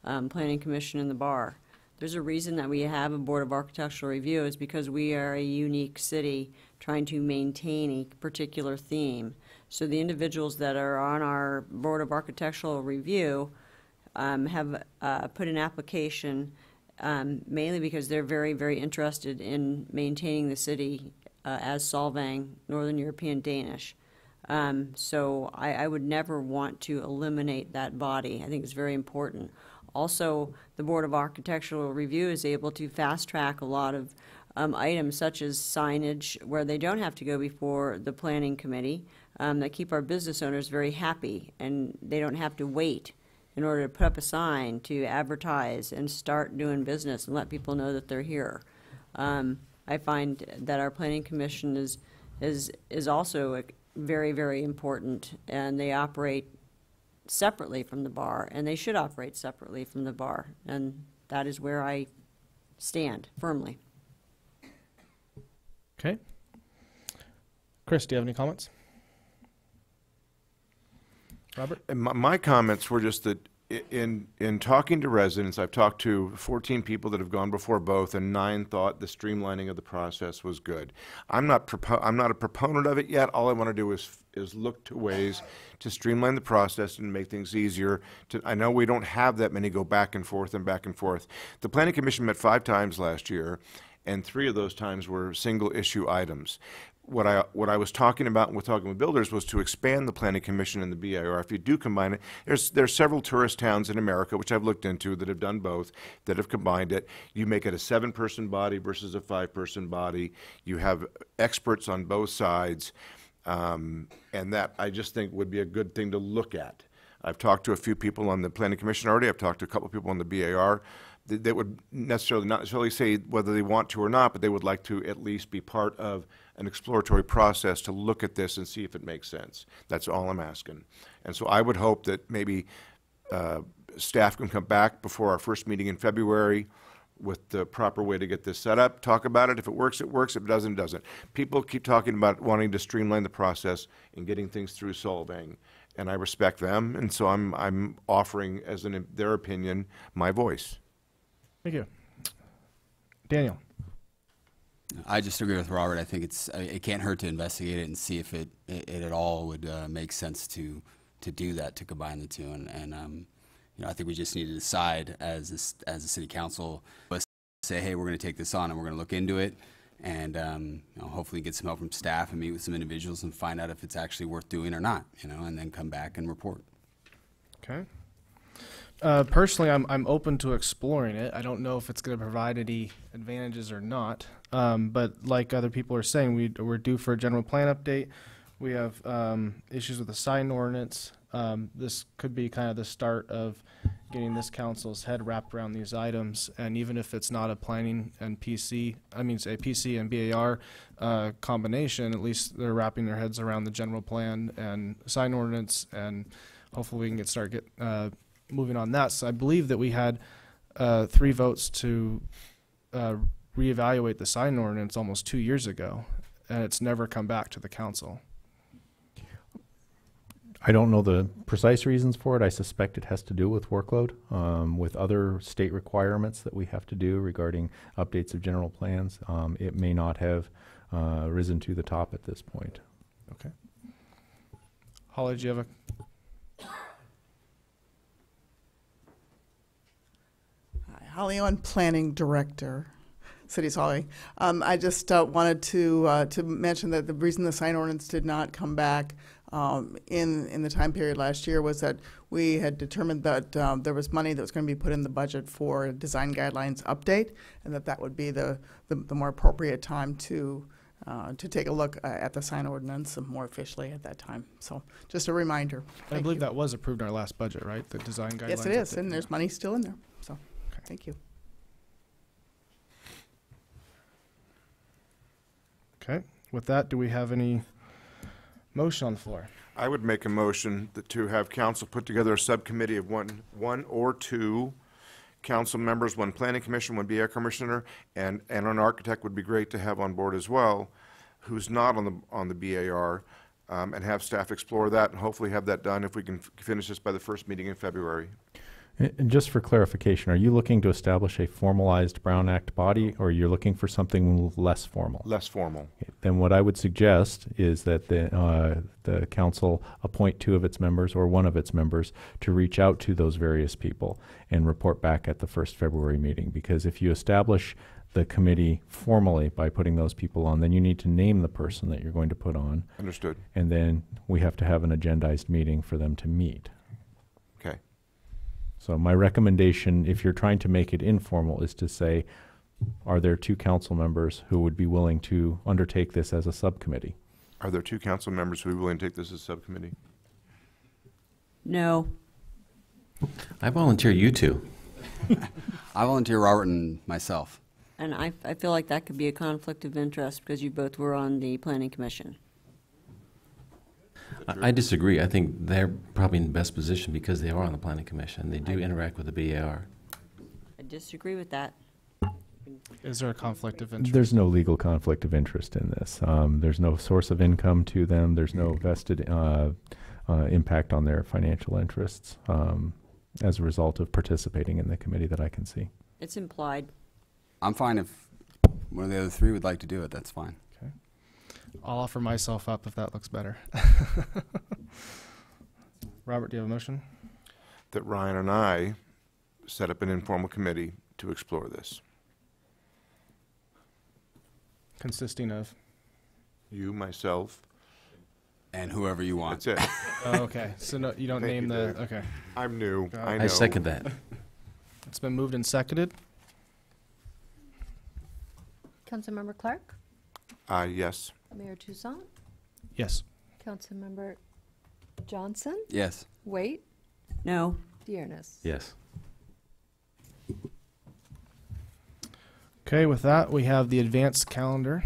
Planning Commission and the bar. There's a reason that we have a Board of Architectural Review. Is because we are a unique city trying to maintain a particular theme. So the individuals that are on our Board of Architectural Review have put an application mainly because they're very, very interested in maintaining the city as Solvang, Northern European Danish. So I would never want to eliminate that body. I think it's very important. Also, the Board of Architectural Review is able to fast-track a lot of items such as signage where they don't have to go before the Planning Committee that keep our business owners very happy, and they don't have to wait in order to put up a sign to advertise and start doing business and let people know that they're here. I find that our planning commission is also very, very important, and they operate separately from the bar, and they should operate separately from the bar, and that is where I stand firmly. Okay. Chris, do you have any comments? Robert? And my comments were just that in talking to residents, I've talked to 14 people that have gone before both, and 9 thought the streamlining of the process was good. I'm not a proponent of it yet. All I want to do is look to ways to streamline the process and make things easier. I know we don't have that many go back and forth and back and forth. The Planning Commission met 5 times last year, and 3 of those times were single issue items. What I was talking about with talking with builders was to expand the Planning Commission and the BIR. If you do combine it, there's several tourist towns in America, which I've looked into, that have done both, that have combined it. You make it a 7-person body versus a 5-person body. You have experts on both sides, and that I just think would be a good thing to look at. I've talked to a few people on the Planning Commission already. I've talked to a couple of people on the BIR. They would not necessarily say whether they want to or not, but they would like to at least be part of an exploratory process to look at this and see if it makes sense. That's all I'm asking. And so I would hope that maybe staff can come back before our first meeting in February with the proper way to get this set up, talk about it. If it works, it works. If it doesn't, it doesn't. People keep talking about wanting to streamline the process and getting things through Solvang, and I respect them, and so I'm offering, as their opinion, my voice. Thank you. Daniel? I just agree with Robert. I think it can't hurt to investigate it and see if it at all would make sense to do that, to combine the two. And you know, I think we just need to decide as a city council, say, hey, we're going to take this on and we're going to look into it, and you know, hopefully get some help from staff and meet with some individuals and find out if it's actually worth doing or not. You know, and then come back and report. Okay. Personally, I'm open to exploring it. I don't know if it's going to provide any advantages or not. But like other people are saying, we're due for a general plan update. We have issues with the sign ordinance. This could be kind of the start of getting this council's head wrapped around these items. And even if it's not a planning and PC and BAR combination, at least they're wrapping their heads around the general plan and sign ordinance, and hopefully we can start moving on that. So I believe that we had 3 votes to reevaluate the sign ordinance almost 2 years ago, and it's never come back to the council. I don't know the precise reasons for it. I suspect it has to do with workload, with other state requirements that we have to do regarding updates of general plans. It may not have risen to the top at this point. Okay. Holly, do you have a... Holly Owen, Planning Director, City Solvang. I just wanted to mention that the reason the sign ordinance did not come back in the time period last year was that we had determined that there was money that was going to be put in the budget for a design guidelines update, and that would be the more appropriate time to take a look at the sign ordinance more officially at that time. So just a reminder. I believe that was approved in our last budget, right? The design guidelines. Yes, it is, and there's money still in there. So, okay. Thank you. Okay. With that, do we have any motion on the floor? I would make a motion to have council put together a subcommittee of one or 2 council members, 1 planning commission, 1 BI commissioner, and an architect would be great to have on board as well, who's not on the BAR, and have staff explore that and hopefully have that done if we can finish this by the first meeting in February. And just for clarification, are you looking to establish a formalized Brown Act body, or you're looking for something less formal? Less formal. Okay. Then what I would suggest is that the council appoint 2 of its members or 1 of its members to reach out to those various people and report back at the first February meeting. Because if you establish the committee formally by putting those people on, then you need to name the person that you're going to put on. Understood. And then we have to have an agendized meeting for them to meet. Okay. So my recommendation, if you're trying to make it informal, is to say, are there 2 council members who would be willing to undertake this as a subcommittee? Are there 2 council members who are willing to take this as a subcommittee? No. I volunteer you 2. I volunteer Robert and myself. And I feel like that could be a conflict of interest because you both were on the planning commission. I disagree. I think they're probably in the best position because they are on the planning commission. They do interact with the BAR. I disagree with that. Is there a conflict of interest? There's no legal conflict of interest in this. There's no source of income to them. There's no vested impact on their financial interests as a result of participating in the committee that I can see. It's implied. I'm fine if one of the other three would like to do it, that's fine. Okay. I'll offer myself up if that looks better. Robert, do you have a motion? That Ryan and I set up an informal committee to explore this. Consisting of? You, myself, And whoever you want. that's it. Oh, okay. So no, you don't Thank name you, the, Dave. okay. I'm new, Got it. I know. I second that. It's been moved and seconded. Councilmember Clark, Yes. Mayor Toussaint, Yes. Councilmember Johnson, Yes. Waite, No. Dearness. Yes. Okay, with that, we have the advanced calendar.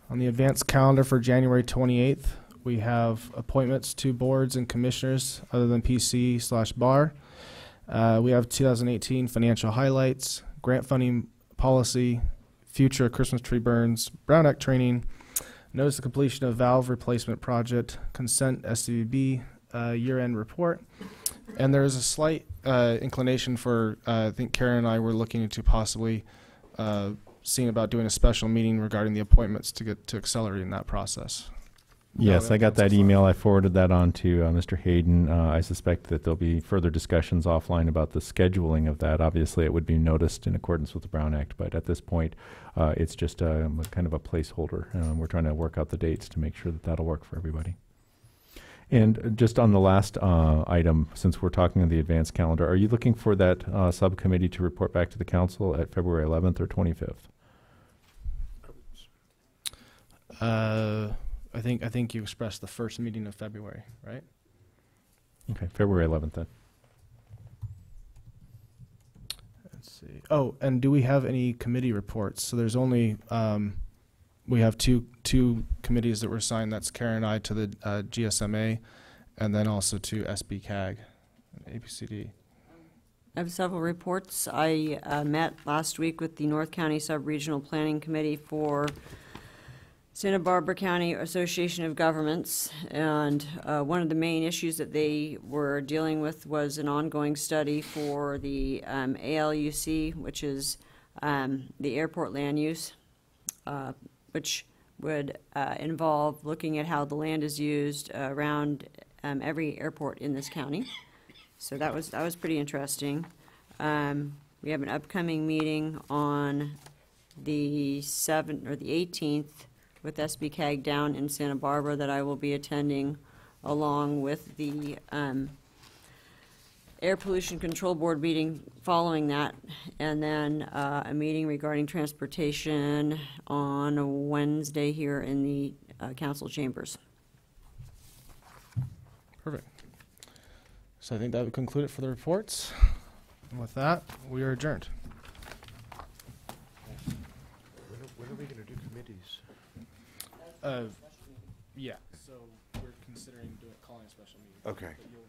On the advanced calendar for January 28th, we have appointments to boards and commissioners other than PC/bar. We have 2018 financial highlights, grant funding policy, future Christmas tree burns, Brown Act training, notice of completion of valve replacement project, consent SCB, year-end report. And there is a slight inclination for, I think Karen and I were looking into possibly seeing about doing a special meeting regarding the appointments to get to accelerating that process. Yes, No, I got that's that fine. email. I forwarded that on to Mr. Hayden. I suspect that there'll be further discussions offline about the scheduling of that. Obviously, it would be noticed in accordance with the Brown Act, but at this point, it's just kind of a placeholder. We're trying to work out the dates to make sure that that'll work for everybody. And just on the last item, since we're talking on the advanced calendar, are you looking for that subcommittee to report back to the council at February 11th or 25th? I think you expressed the first meeting of February, right? Okay, February 11th then. Let's see. Oh, and do we have any committee reports? So there's only we have two committees that were assigned. That's Karen and I to the GSMA, and then also to SBCAG and APCD. I have several reports. I met last week with the North County Sub-Regional Planning Committee for Santa Barbara County Association of Governments, and one of the main issues that they were dealing with was an ongoing study for the ALUC, which is the airport land use, which would involve looking at how the land is used around every airport in this county. So that was pretty interesting. We have an upcoming meeting on the 7th or the 18th with SBCAG down in Santa Barbara that I will be attending, along with the Air Pollution Control Board meeting following that, and then a meeting regarding transportation on a Wednesday here in the council chambers. Perfect. So I think that would conclude it for the reports. And with that, we are adjourned. When are we going to do committees? Yeah. So we're considering calling a special meeting. Okay. But you'll